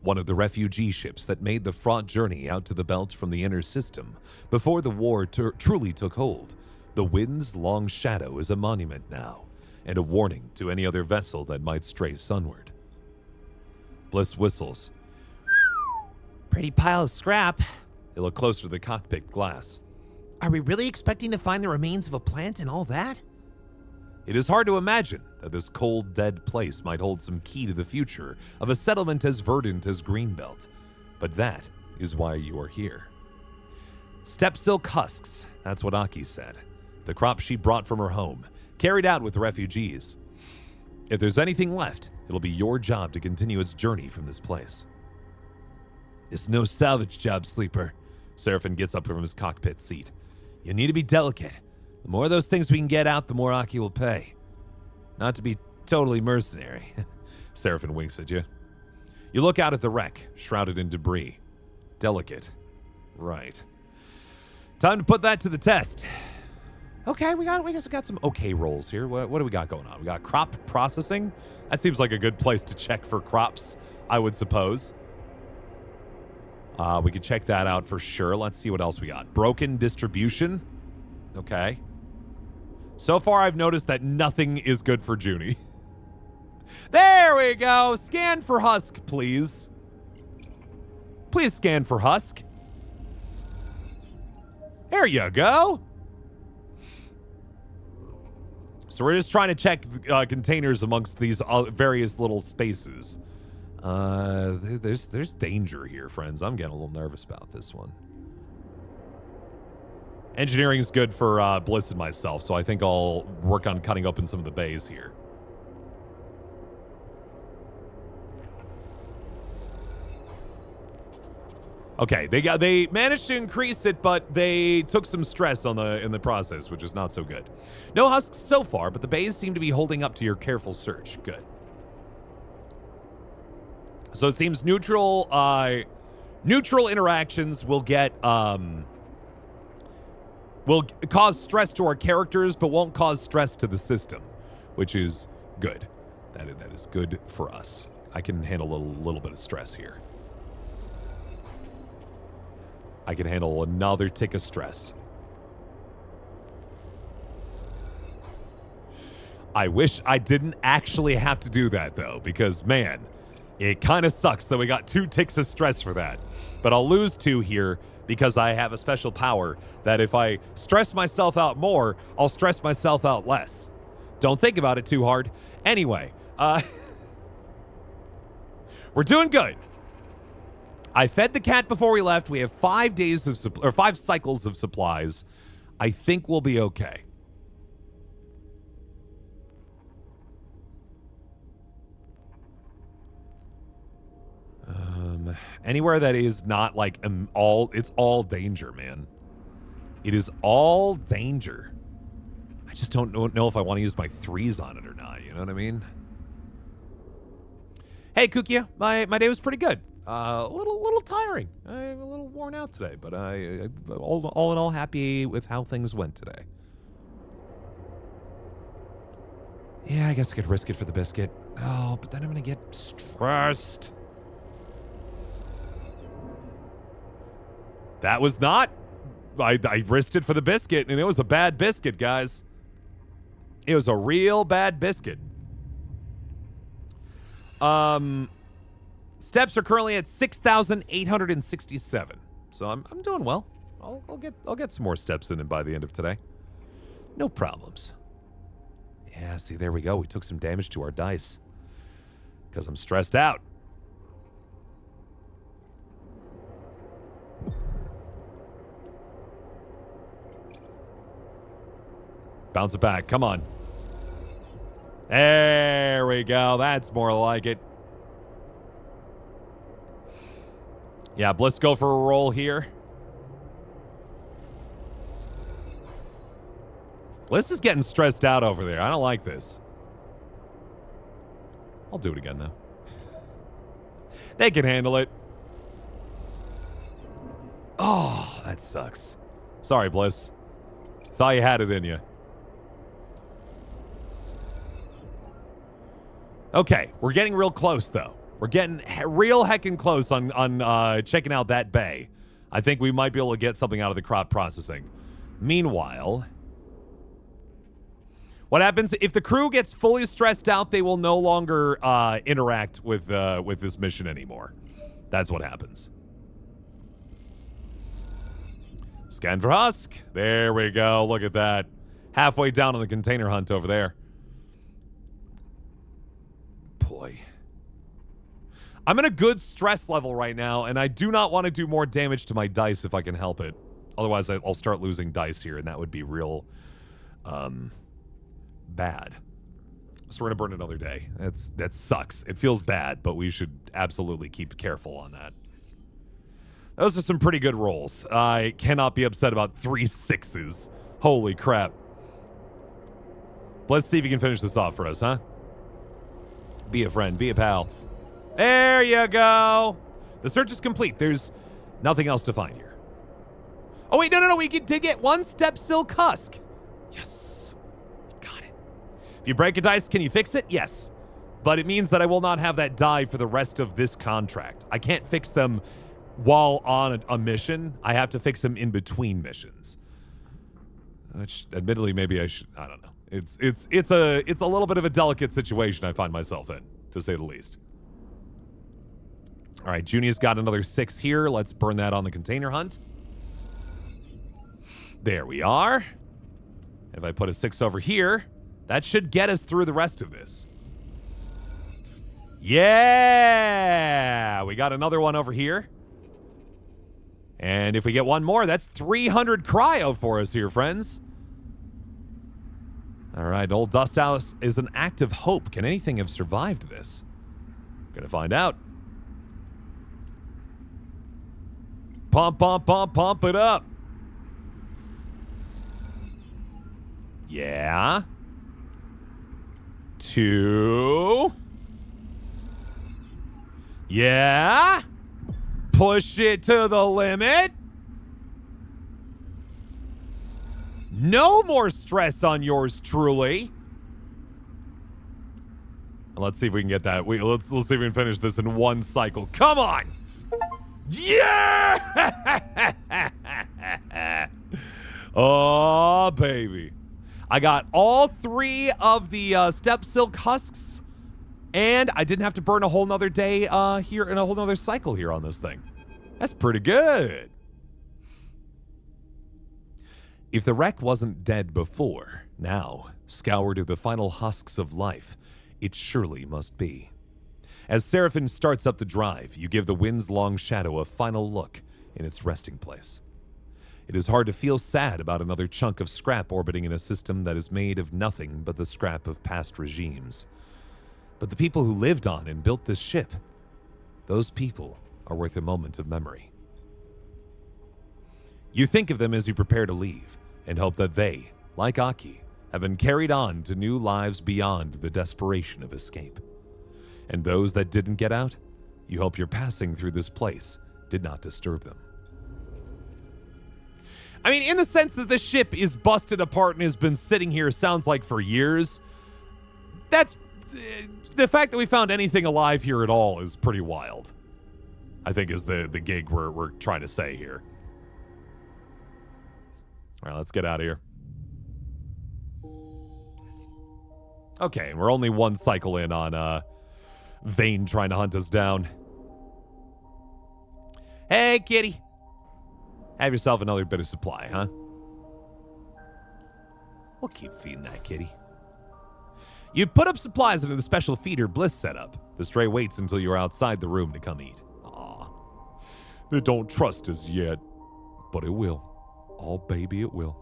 One of the refugee ships that made the fraught journey out to the belt from the inner system before the war truly took hold. The Wind's Long Shadow is a monument now, and a warning to any other vessel that might stray sunward. Bliss whistles. Pretty pile of scrap. They look closer to the cockpit glass. Are we really expecting to find the remains of a plant and all that? It is hard to imagine that this cold, dead place might hold some key to the future of a settlement as verdant as Greenbelt. But that is why you are here. Steppe silk husks, that's what Aki said. The crop she brought from her home, carried out with the refugees. If there's anything left, it'll be your job to continue its journey from this place. It's no salvage job, Sleeper. Seraphin gets up from his cockpit seat. You need to be delicate. The more of those things we can get out, the more Aki will pay. Not to be totally mercenary. Seraphin winks at you. You look out at the wreck, shrouded in debris. Delicate. Right. Time to put that to the test. Okay, I guess we got some okay rolls here. What do we got going on? We got crop processing. That seems like a good place to check for crops, I would suppose. We could check that out for sure. Let's see what else we got. Broken distribution. Okay. So far, I've noticed that nothing is good for Junie. There we go. Scan for husk, please. Please scan for husk. There you go. So we're just trying to check containers amongst these various little spaces. There's danger here, friends. I'm getting a little nervous about this one. Engineering is good for Bliss and myself, so I think I'll work on cutting open some of the bays here. Okay, they managed to increase it, but they took some stress in the process, which is not so good. No husks so far, but the bays seem to be holding up to your careful search. Good. So it seems neutral interactions will cause stress to our characters, but won't cause stress to the system, which is good. That is good for us. I can handle a little bit of stress here. I can handle another tick of stress. I wish I didn't actually have to do that, though, because, man, it kind of sucks that we got 2 ticks of stress for that. But I'll lose 2 here because I have a special power that if I stress myself out more, I'll stress myself out less. Don't think about it too hard. Anyway, we're doing good. I fed the cat before we left. We have 5 days of 5 cycles of supplies. I think we'll be okay. Anywhere that is not like it's all danger, man. It is all danger. I just don't know if I want to use my 3s on it or not. You know what I mean? Hey, Kukia, my day was pretty good. A little tiring. I'm a little worn out today, but I all in all happy with how things went today. Yeah, I guess I could risk it for the biscuit. Oh, but then I'm gonna get stressed. That was not. I risked it for the biscuit, and it was a bad biscuit, guys. It was a real bad biscuit. Steps are currently at 6,867. So I'm doing well. I'll get some more steps in by the end of today. No problems. Yeah, see, there we go. We took some damage to our dice. Because I'm stressed out. Bounce it back. Come on. There we go. That's more like it. Yeah, Bliss go for a roll here. Bliss is getting stressed out over there. I don't like this. I'll do it again, though. They can handle it. Oh, that sucks. Sorry, Bliss. Thought you had it in you. Okay, we're getting real close, though. We're getting real heckin' close on checking out that bay. I think we might be able to get something out of the crop processing. Meanwhile, what happens if the crew gets fully stressed out? They will no longer interact with this mission anymore. That's what happens. Scan for husk. There we go. Look at that. Halfway down on the container hunt over there. Boy. I'm in a good stress level right now, and I do not want to do more damage to my dice if I can help it. Otherwise, I'll start losing dice here, and that would be real bad. So we're going to burn another day. That sucks. It feels bad, but we should absolutely keep careful on that. Those are some pretty good rolls. I cannot be upset about 3 6s. Holy crap. Let's see if you can finish this off for us, huh? Be a friend. Be a pal. There you go. The search is complete. There's nothing else to find here. Oh, wait. No. We did get 1 step silk husk. Yes. Got it. If you break a dice, can you fix it? Yes. But it means that I will not have that die for the rest of this contract. I can't fix them while on a mission. I have to fix them in between missions. Which, admittedly, maybe I should. I don't know. It's a little bit of a delicate situation I find myself in, to say the least. All right, Junia's got another 6 here. Let's burn that on the container hunt. There we are. If I put a 6 over here, that should get us through the rest of this. Yeah! We got another one over here. And if we get one more, that's 300 cryo for us here, friends. All right, Old Dust House is an act of hope. Can anything have survived this? Gonna find out. Pump it up. Yeah. 2. Yeah. Push it to the limit. No more stress on yours truly. Let's see if we can get that. Let's see if we can finish this in 1 cycle. Come on. Yeah! Oh, baby. I got all 3 of the step silk husks, and I didn't have to burn a whole nother day here and a whole nother cycle here on this thing. That's pretty good. If the wreck wasn't dead before, now, scoured of the final husks of life, it surely must be. As Seraphim starts up the drive, you give the wind's long shadow a final look in its resting place. It is hard to feel sad about another chunk of scrap orbiting in a system that is made of nothing but the scrap of past regimes. But the people who lived on and built this ship, those people are worth a moment of memory. You think of them as you prepare to leave and hope that they, like Aki, have been carried on to new lives beyond the desperation of escape. And those that didn't get out, you hope your passing through this place did not disturb them. I mean, in the sense that the ship is busted apart and has been sitting here, sounds like for years, that's... the fact that we found anything alive here at all is pretty wild, I think, is the gig we're trying to say here. All right, let's get out of here. Okay, and we're only one cycle in on Vane trying to hunt us down. Hey, kitty. Have yourself another bit of supply, huh? We'll keep feeding that kitty. You put up supplies into the special feeder Bliss set up. The stray waits until you're outside the room to come eat. Aw. They don't trust us yet, but it will. Oh, baby, it will.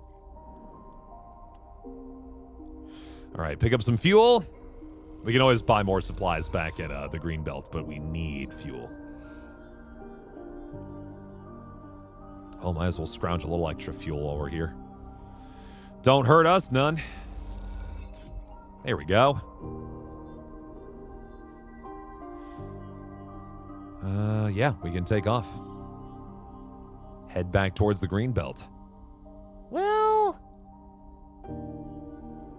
All right, pick up some fuel. We can always buy more supplies back at the Greenbelt, but we need fuel. Oh, might as well scrounge a little extra fuel while we're here. Don't hurt us none. There we go. Yeah, we can take off. Head back towards the Greenbelt. Well,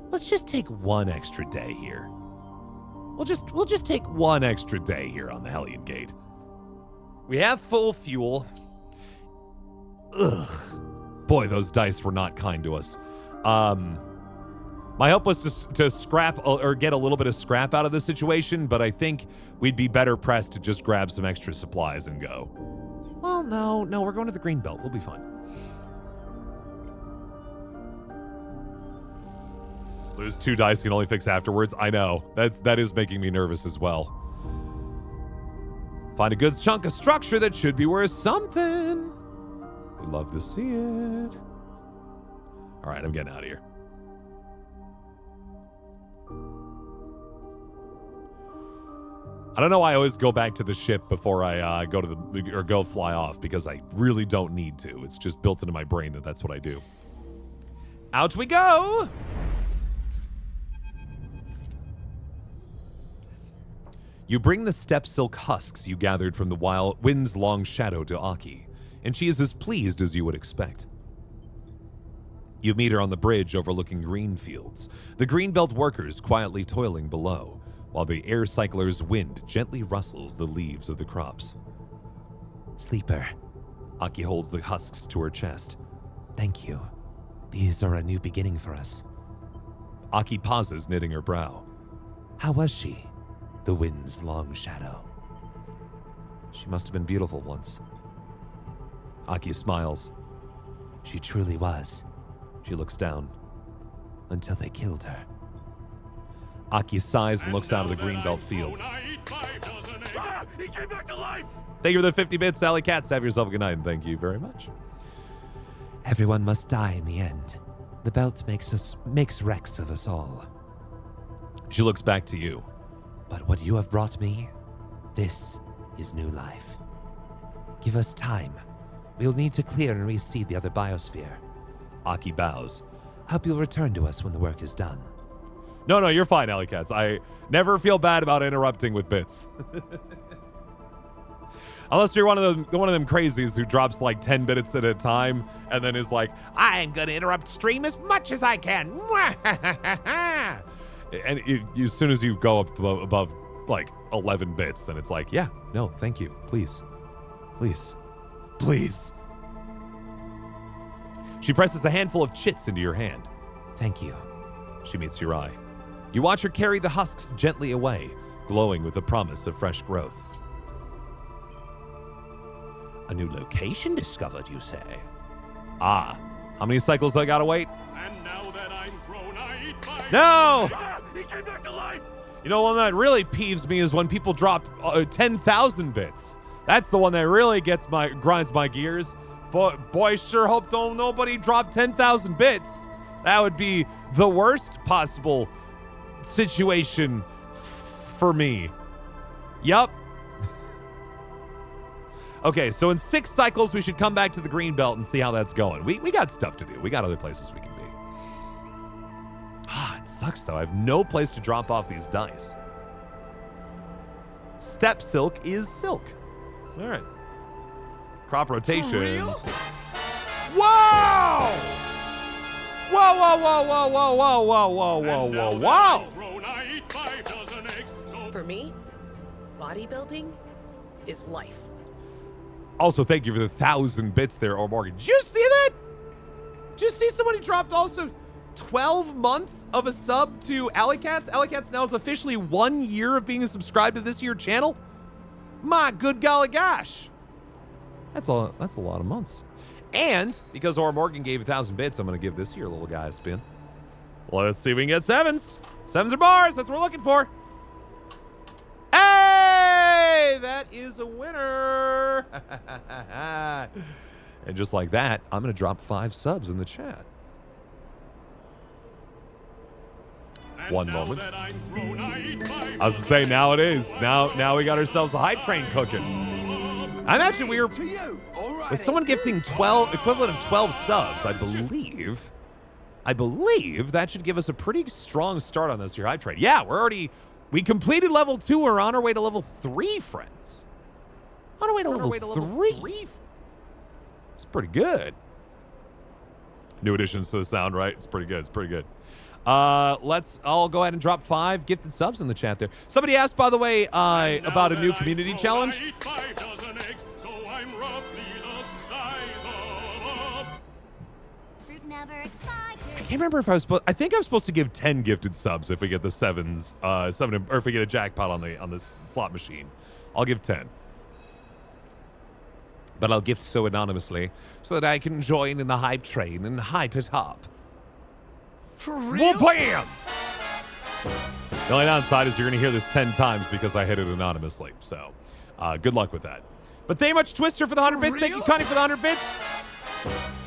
let's just take one extra day here. We'll just take one extra day here on the Hellion Gate. We have full fuel. Ugh. Boy, those dice were not kind to us. My hope was to scrap or get a little bit of scrap out of this situation, but I think we'd be better pressed to just grab some extra supplies and go. Well, no, we're going to the Greenbelt. We'll be fine. Lose 2 dice, can only fix afterwards. I know. That is making me nervous as well. Find a good chunk of structure that should be worth something. We love to see it. All right, I'm getting out of here. I don't know why I always go back to the ship before I go fly off, because I really don't need to. It's just built into my brain that that's what I do. Out we go! You bring the steppe silk husks you gathered from the wind's long shadow to Aki, and she is as pleased as you would expect. You meet her on the bridge overlooking green fields, the Greenbelt workers quietly toiling below, while the air cycler's wind gently rustles the leaves of the crops. Sleeper. Aki holds the husks to her chest. Thank you. These are a new beginning for us. Aki pauses, knitting her brow. How was she? The wind's long shadow. She must have been beautiful once. Aki smiles. She truly was. She looks down. Until they killed her. Aki sighs and looks out of the Greenbelt fields. He came back to life! Thank you for the 50 bits, Sally Katz. Have yourself a good night, and thank you very much. Everyone must die in the end. The belt makes wrecks of us all. She looks back to you. But what you have brought me, this is new life. Give us time. We'll need to clear and reseed the other biosphere. Aki bows. I hope you'll return to us when the work is done. No, you're fine, Alley Cats. I never feel bad about interrupting with bits. Unless you're one of them crazies who drops like 10 bits at a time and then is like, I'm gonna interrupt stream as much as I can. And as soon as you go up above like 11 bits, then it's like, yeah, no, thank you. Please. She presses a handful of chits into your hand. Thank you. She meets your eye. You watch her carry the husks gently away, glowing with the promise of fresh growth. A new location discovered, you say? Ah, how many cycles I gotta wait? And now that I'm grown, I eat my... No! He came back to life! You know, one that really peeves me is when people drop 10,000 bits. That's the one that really grinds my gears. Boy, sure hope don't nobody drop 10,000 bits. That would be the worst possible situation for me. Yup. Okay, so in 6 cycles, we should come back to the green belt and see how that's going. We got stuff to do. We got other places we can be. It sucks, though. I have no place to drop off these dice. Step silk is silk. All right. Crop rotations. Whoa! Whoa, whoa, whoa, whoa, whoa, whoa, whoa, whoa, whoa, whoa, whoa! For me, bodybuilding is life. Also, thank you for the 1,000 bits there, or Morgan. Did you see that? Did you see somebody dropped also 12 months of a sub to Alleycats? Alleycats now is officially 1 year of being subscribed to this here channel. My good golly gosh. That's a lot of months. And because Or Morgan gave 1,000 bits, I'm going to give this here little guy a spin. Let's see if we can get 7s. 7s or bars. That's what we're looking for. Hey, that is a winner. And just like that, I'm going to drop 5 subs in the chat. One moment. I was to say, now it is. Now we got ourselves a hype train cooking. I imagine we were with someone gifting equivalent of 12 subs. I believe that should give us a pretty strong start on this here hype train. Yeah, we completed level 2. We're on our way to level 3, friends. On our way to level 3. It's pretty good. New additions to the sound, right? It's pretty good. I'll go ahead and drop 5 gifted subs in the chat there. Somebody asked, by the way, about a new community challenge. I can't remember if I was supposed. I think I'm supposed to give 10 gifted subs if we get the 7s, or if we get a jackpot on the slot machine. I'll give 10. But I'll gift so anonymously so that I can join in the hype train and hype it up. For real? Well, bam! The only downside is you're going to hear this 10 times because I hit it anonymously. So, good luck with that. But thank you much, Twister, for the 100 bits. Thank you, Connie, for the 100 bits.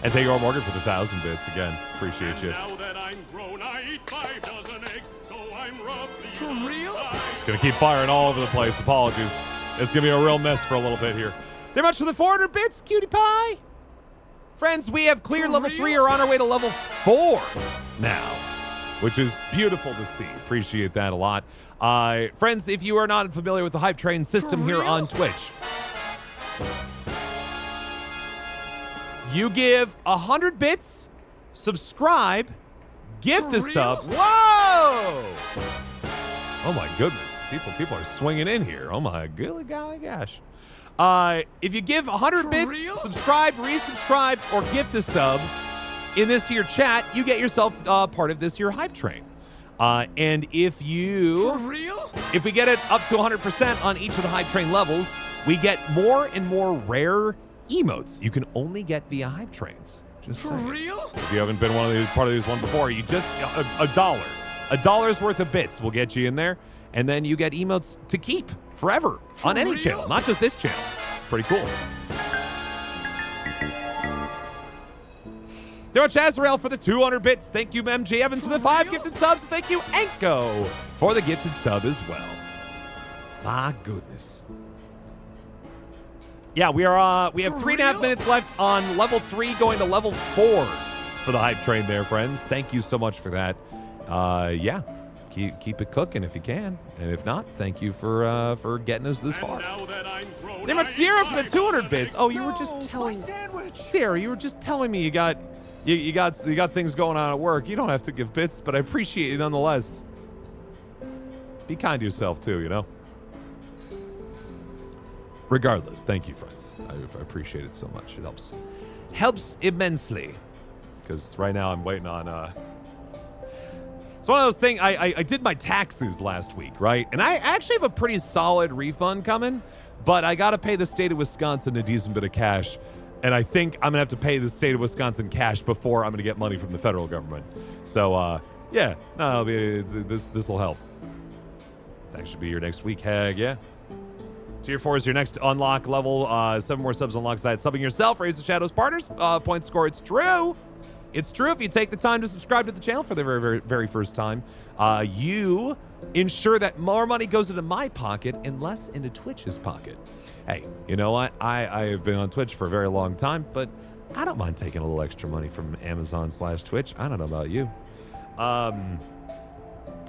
And thank you, Or Morgan, for the 1,000 bits. Again, appreciate you. Now that I'm grown, I eat 5 dozen eggs, so I'm roughly For real? Just going to keep firing all over the place. Apologies. It's going to be a real mess for a little bit here. Thank you much for the 400 bits, Cutie Pie. Friends, we have cleared level 3. We're on our way to level 4 now, which is beautiful to see. Appreciate that a lot. Friends, if you are not familiar with the hype train system here on Twitch, you give 100 bits, subscribe, gift a sub. Whoa! Oh my goodness. People are swinging in here. Oh my golly gosh. If you give 100 bits, subscribe, resubscribe, or gift a sub in this here chat, you get yourself part of this here hype train. And if we get it up to 100% on each of the hype train levels, we get more and more rare emotes you can only get via hype trains. Just For saying. real? If you haven't been part of these one before, you just a dollar's worth of bits will get you in there, and then you get emotes to keep forever on any channel, not just this channel. It's pretty cool. Thank you much, Azrael, for the 200 bits. Thank you, MJ Evans, for the 5 gifted subs. And thank you, Anko, for the gifted sub as well. My goodness. Yeah, we have 3.5 minutes left on level 3 going to level 4 for the hype train there, friends. Thank you so much for that. Yeah, keep it cooking if you can. And if not, thank you for getting us this far. Thank you much, Sierra, for the 200 bits. Oh, you were just telling Sarah, you were just telling me you got things going on at work. You don't have to give bits, but I appreciate it nonetheless. Be kind to yourself too, you know. Regardless, thank you, friends. I appreciate it so much. It helps immensely. Because right now I'm waiting on. It's one of those things. I did my taxes last week, right? And I actually have a pretty solid refund coming, but I got to pay the state of Wisconsin a decent bit of cash. And I think I'm gonna have to pay the state of Wisconsin cash before I'm gonna get money from the federal government. So yeah, no, this will help. That should be your next week, Hag. Yeah. Tier 4 is your next unlock level. 7 more subs unlocks that. Subbing yourself, Raise the Shadows partners. Point score, it's true. It's true. If you take the time to subscribe to the channel for the very, very, very first time, you ensure that more money goes into my pocket and less into Twitch's pocket. Hey, you know what? I have been on Twitch for a very long time, but I don't mind taking a little extra money from Amazon/Twitch. I don't know about you.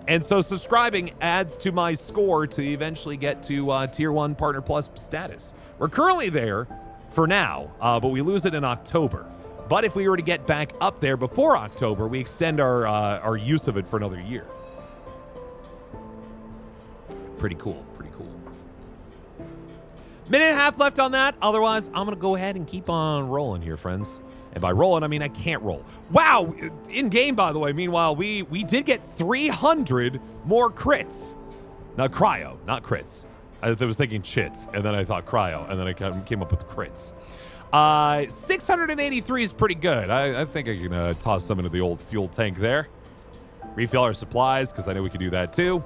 And so subscribing adds to my score to eventually get to Tier 1 Partner Plus status. We're currently there for now, but we lose it in October. But if we were to get back up there before October, we extend our use of it for another year. Pretty cool, pretty cool. Minute and a half left on that. Otherwise, I'm going to go ahead and keep on rolling here, friends. And by rolling, I mean I can't roll. Wow! In game, by the way, meanwhile, we did get 300 more crits. Now, cryo, not crits. I was thinking chits, and then I thought cryo, and then I came up with crits. 683 is pretty good. I think I can toss some into the old fuel tank there. Refill our supplies, because I know we can do that too.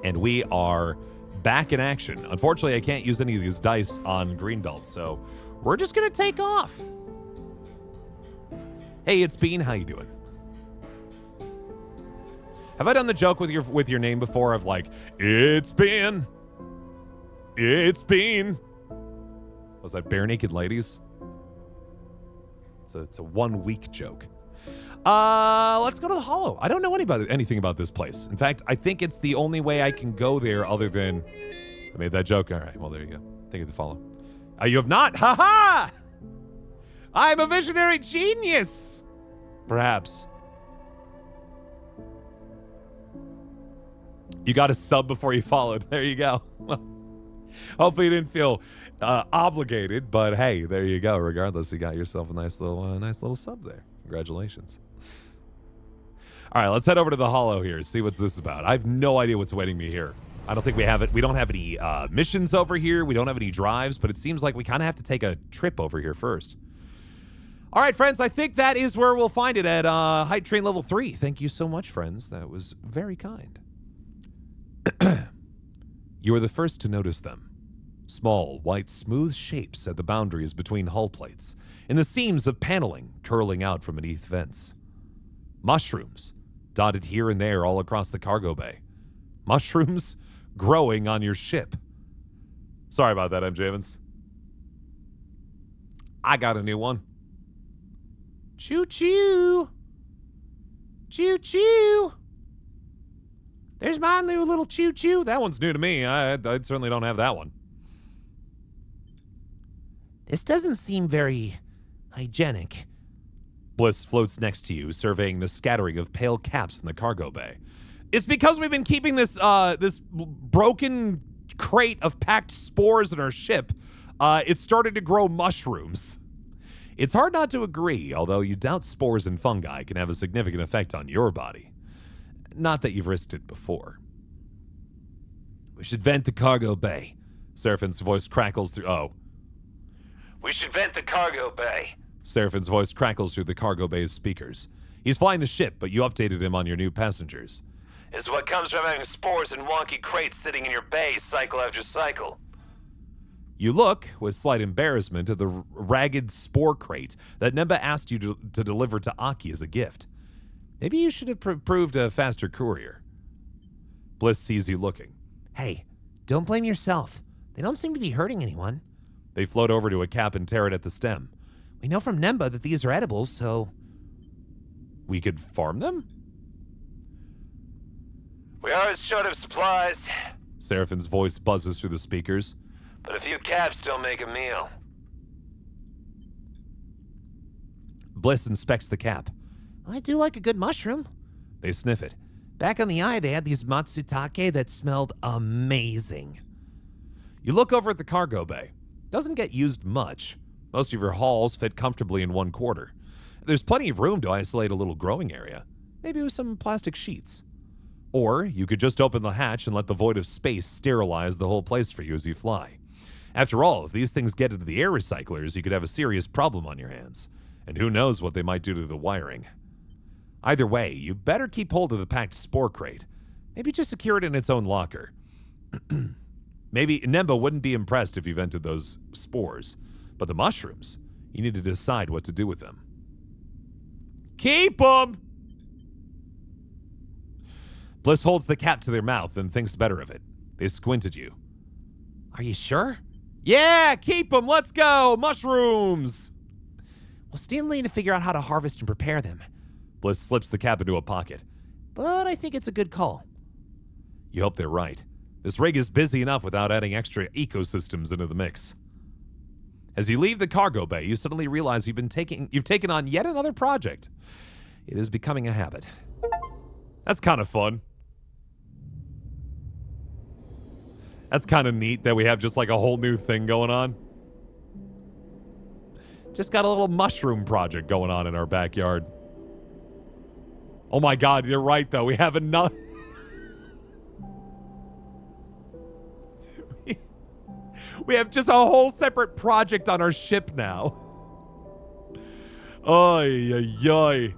And we are back in action. Unfortunately, I can't use any of these dice on Greenbelt, so we're just gonna take off. Hey, it's Bean. How you doing? Have I done the joke with your name before of like, it's Bean. It's Bean. Was that Bare Naked Ladies? It's a 1 week joke. Let's go to the Hollow. I don't know anything about this place. In fact, I think it's the only way I can go there other than I made that joke. All right, well there you go. Thank you for the follow. You have not? Ha ha! I'm a visionary genius! Perhaps. You got a sub before you followed. There you go. Hopefully you didn't feel obligated, but hey, there you go. Regardless, you got yourself a nice little sub there. Congratulations. All right, let's head over to the Hollow here. See what's this about. I have no idea what's waiting me here. I don't think we have it. We don't have any missions over here. We don't have any drives, but it seems like we kind of have to take a trip over here first. All right, friends, I think that is where we'll find it at Hype Train Level 3. Thank you so much, friends. That was very kind. You are the first to notice them. Small, white, smooth shapes at the boundaries between hull plates, and the seams of paneling curling out from beneath vents. Mushrooms, dotted here and there all across the cargo bay. Mushrooms growing on your ship. Sorry about that, MJ Evans. I got a new one. Choo-choo. Choo-choo. There's my new little choo-choo. That one's new to me. I certainly don't have that one. This doesn't seem very hygienic. Bliss floats next to you, surveying the scattering of pale caps in the cargo bay. It's because we've been keeping this this broken crate of packed spores in our ship. It started to grow mushrooms. It's hard not to agree, although you doubt spores and fungi can have a significant effect on your body. Not that you've risked it before. We should vent the cargo bay. Seraphin's voice crackles through... Oh. We should vent the cargo bay. Seraphin's voice crackles through the cargo bay's speakers. He's flying the ship, but you updated him on your new passengers. Is what comes from having spores and wonky crates sitting in your bay cycle after cycle. You look, with slight embarrassment, at the ragged spore crate that Nemba asked you to deliver to Aki as a gift. Maybe you should have proved a faster courier. Bliss sees you looking. Hey, don't blame yourself. They don't seem to be hurting anyone. They float over to a cap and tear it at the stem. We know from Nemba that these are edibles, so... We could farm them? We are short of supplies. Seraphin's voice buzzes through the speakers. But a few caps don't make a meal. Bliss inspects the cap. I do like a good mushroom. They sniff it. Back on the eye, they had these matsutake that smelled amazing. You look over at the cargo bay. Doesn't get used much. Most of your halls fit comfortably in 1/4. There's plenty of room to isolate a little growing area. Maybe with some plastic sheets. Or you could just open the hatch and let the void of space sterilize the whole place for you as you fly. After all, if these things get into the air recyclers, you could have a serious problem on your hands. And who knows what they might do to the wiring. Either way, you better keep hold of the packed spore crate. Maybe just secure it in its own locker. Maybe Nemba wouldn't be impressed if you vented those spores. But the mushrooms, you need to decide what to do with them. Keep them! Bliss holds the cat to their mouth and thinks better of it. They squint at you. Are you sure? Yeah, keep them. Let's go. Mushrooms. We'll still need to figure out how to harvest and prepare them. Bliss slips the cap into a pocket. But I think it's a good call. You hope they're right. This rig is busy enough without adding extra ecosystems into the mix. As you leave the cargo bay, you suddenly realize you've taken on yet another project. It is becoming a habit. That's kind of fun. That's kind of neat that we have just like a whole new thing going on. Just got a little mushroom project going on in our backyard. Oh my God, you're right though. We have another... We have just a whole separate project on our ship now. Oy, oy, oy.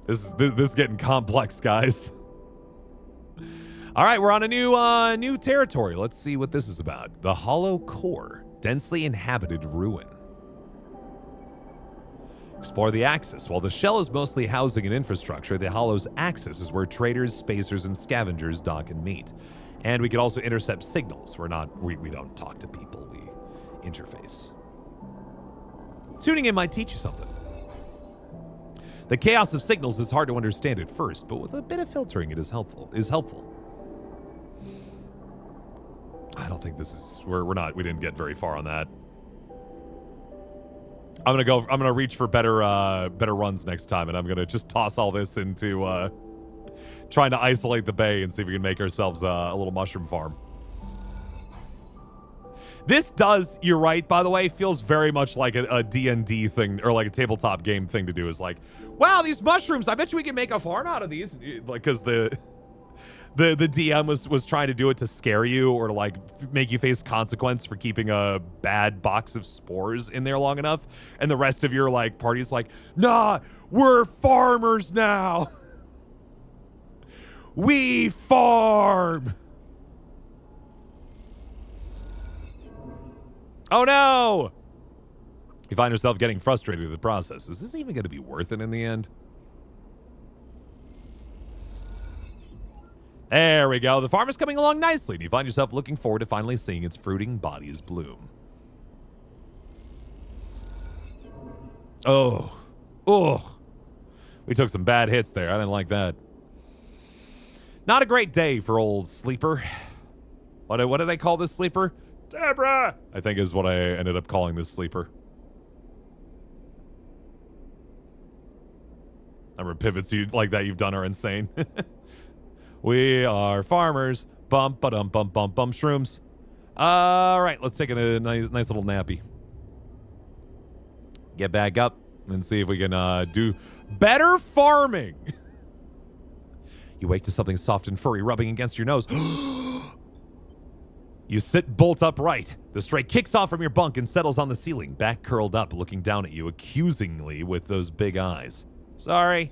This is getting complex, guys. All right, we're on a new territory. Let's see what this is about. The Hollow Core, densely inhabited ruin. Explore the Axis. While the shell is mostly housing and infrastructure, the Hollow's axis is where traders, spacers, and scavengers dock and meet. And we can also intercept signals. We don't talk to people, we interface. Tuning in might teach you something. The chaos of signals is hard to understand at first, but with a bit of filtering it is helpful. I don't think this is we didn't get very far on that. I'm gonna reach for better runs next time, and I'm gonna just toss all this into trying to isolate the bay and see if we can make ourselves a little mushroom farm. This does, you're right, by the way, feels very much like a D&D thing, or like a tabletop game thing to do. Is like, wow, these mushrooms, I bet you we can make a farm out of these. Like, because the DM was trying to do it to scare you or to like make you face consequence for keeping a bad box of spores in there long enough. And the rest of your like party's like, nah, we're farmers now. We farm. Oh no! You find yourself getting frustrated with the process. Is this even going to be worth it in the end? There we go. The farm is coming along nicely, and you find yourself looking forward to finally seeing its fruiting bodies bloom. Oh. We took some bad hits there. I didn't like that. Not a great day for old Sleeper. What did I call this Sleeper? Deborah, I think is what I ended up calling this Sleeper. Number of pivots like that you've done are insane. We are farmers. Bum, ba-dum, bum, bum, bum, shrooms. All right, let's take a nice little nappy. Get back up and see if we can do better farming. You wake to something soft and furry rubbing against your nose. You sit bolt upright. The stray kicks off from your bunk and settles on the ceiling, back curled up, looking down at you accusingly with those big eyes. Sorry.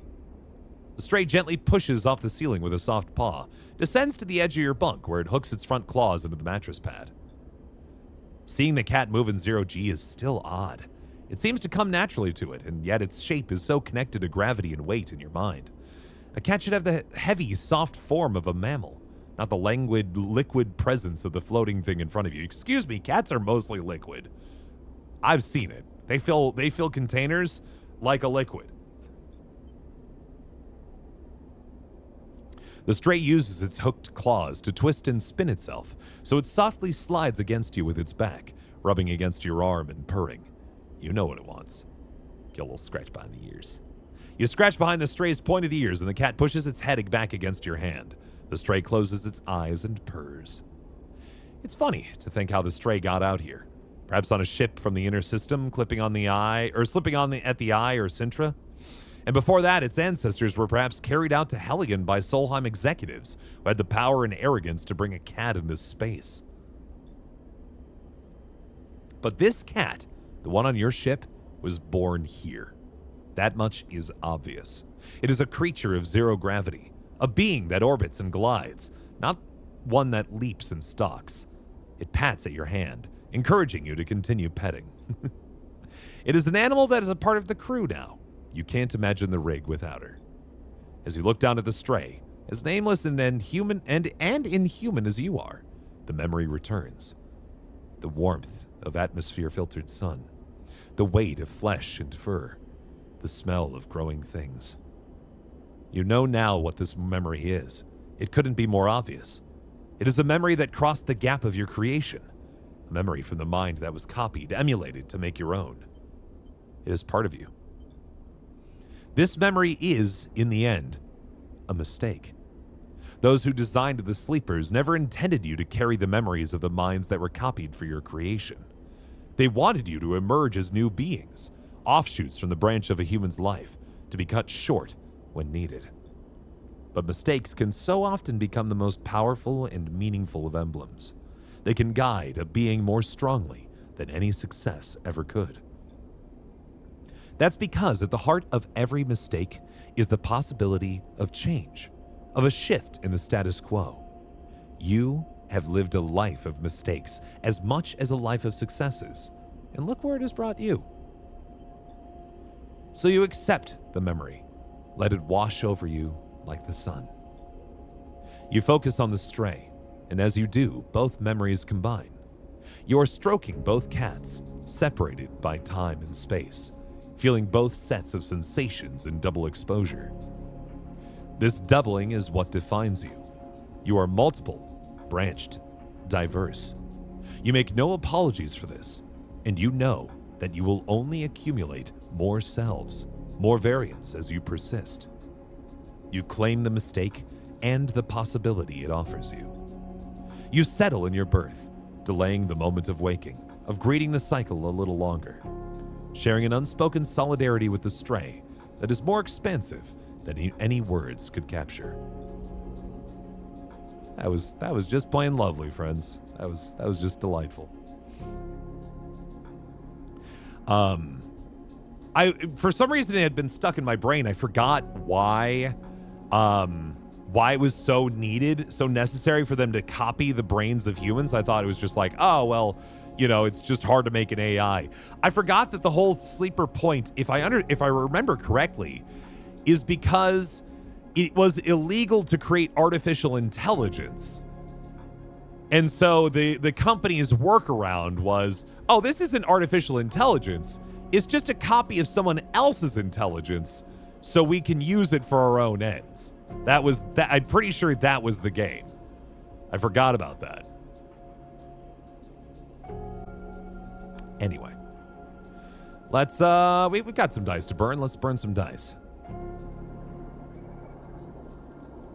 The stray gently pushes off the ceiling with a soft paw, descends to the edge of your bunk where it hooks its front claws into the mattress pad. Seeing the cat move in zero-G is still odd. It seems to come naturally to it, and yet its shape is so connected to gravity and weight in your mind. A cat should have the heavy, soft form of a mammal, not the languid, liquid presence of the floating thing in front of you. Excuse me, cats are mostly liquid. I've seen it. They fill containers like a liquid. The stray uses its hooked claws to twist and spin itself, so it softly slides against you with its back, rubbing against your arm and purring. You know what it wants. Get a little scratch behind the ears. You scratch behind the stray's pointed ears, and the cat pushes its head back against your hand. The stray closes its eyes and purrs. It's funny to think how the stray got out here. Perhaps on a ship from the inner system, slipping on the eye or Sintra. And before that, its ancestors were perhaps carried out to Hellion by Solheim executives who had the power and arrogance to bring a cat into space. But this cat, the one on your ship, was born here. That much is obvious. It is a creature of zero gravity, a being that orbits and glides, not one that leaps and stalks. It pats at your hand, encouraging you to continue petting. It is an animal that is a part of the crew now. You can't imagine the rig without her. As you look down at the stray, as nameless and inhuman as you are, the memory returns. The warmth of atmosphere-filtered sun, the weight of flesh and fur, the smell of growing things. You know now what this memory is. It couldn't be more obvious. It is a memory that crossed the gap of your creation, a memory from the mind that was copied, emulated to make your own. It is part of you. This memory is, in the end, a mistake. Those who designed the sleepers never intended you to carry the memories of the minds that were copied for your creation. They wanted you to emerge as new beings, offshoots from the branch of a human's life, to be cut short when needed. But mistakes can so often become the most powerful and meaningful of emblems. They can guide a being more strongly than any success ever could. That's because at the heart of every mistake is the possibility of change, of a shift in the status quo. You have lived a life of mistakes as much as a life of successes, and look where it has brought you. So you accept the memory, let it wash over you like the sun. You focus on the stray, and as you do, both memories combine. You are stroking both cats, separated by time and space, feeling both sets of sensations in double exposure. This doubling is what defines you. You are multiple, branched, diverse. You make no apologies for this, and you know that you will only accumulate more selves, more variants as you persist. You claim the mistake and the possibility it offers you. You settle in your birth, delaying the moment of waking, of greeting the cycle a little longer, sharing an unspoken solidarity with the stray that is more expansive than any words could capture. That was just plain lovely, friends. That was just delightful. For some reason it had been stuck in my brain. I forgot why it was so necessary for them to copy the brains of humans. I thought it was just like, oh, well, it's just hard to make an AI. I forgot that the whole sleeper point, if I remember correctly, is because it was illegal to create artificial intelligence. And so the company's workaround was, oh, this isn't artificial intelligence. It's just a copy of someone else's intelligence, so we can use it for our own ends. I'm pretty sure that was the game. I forgot about that. Anyway, let's we've got some dice to burn. Let's burn some dice.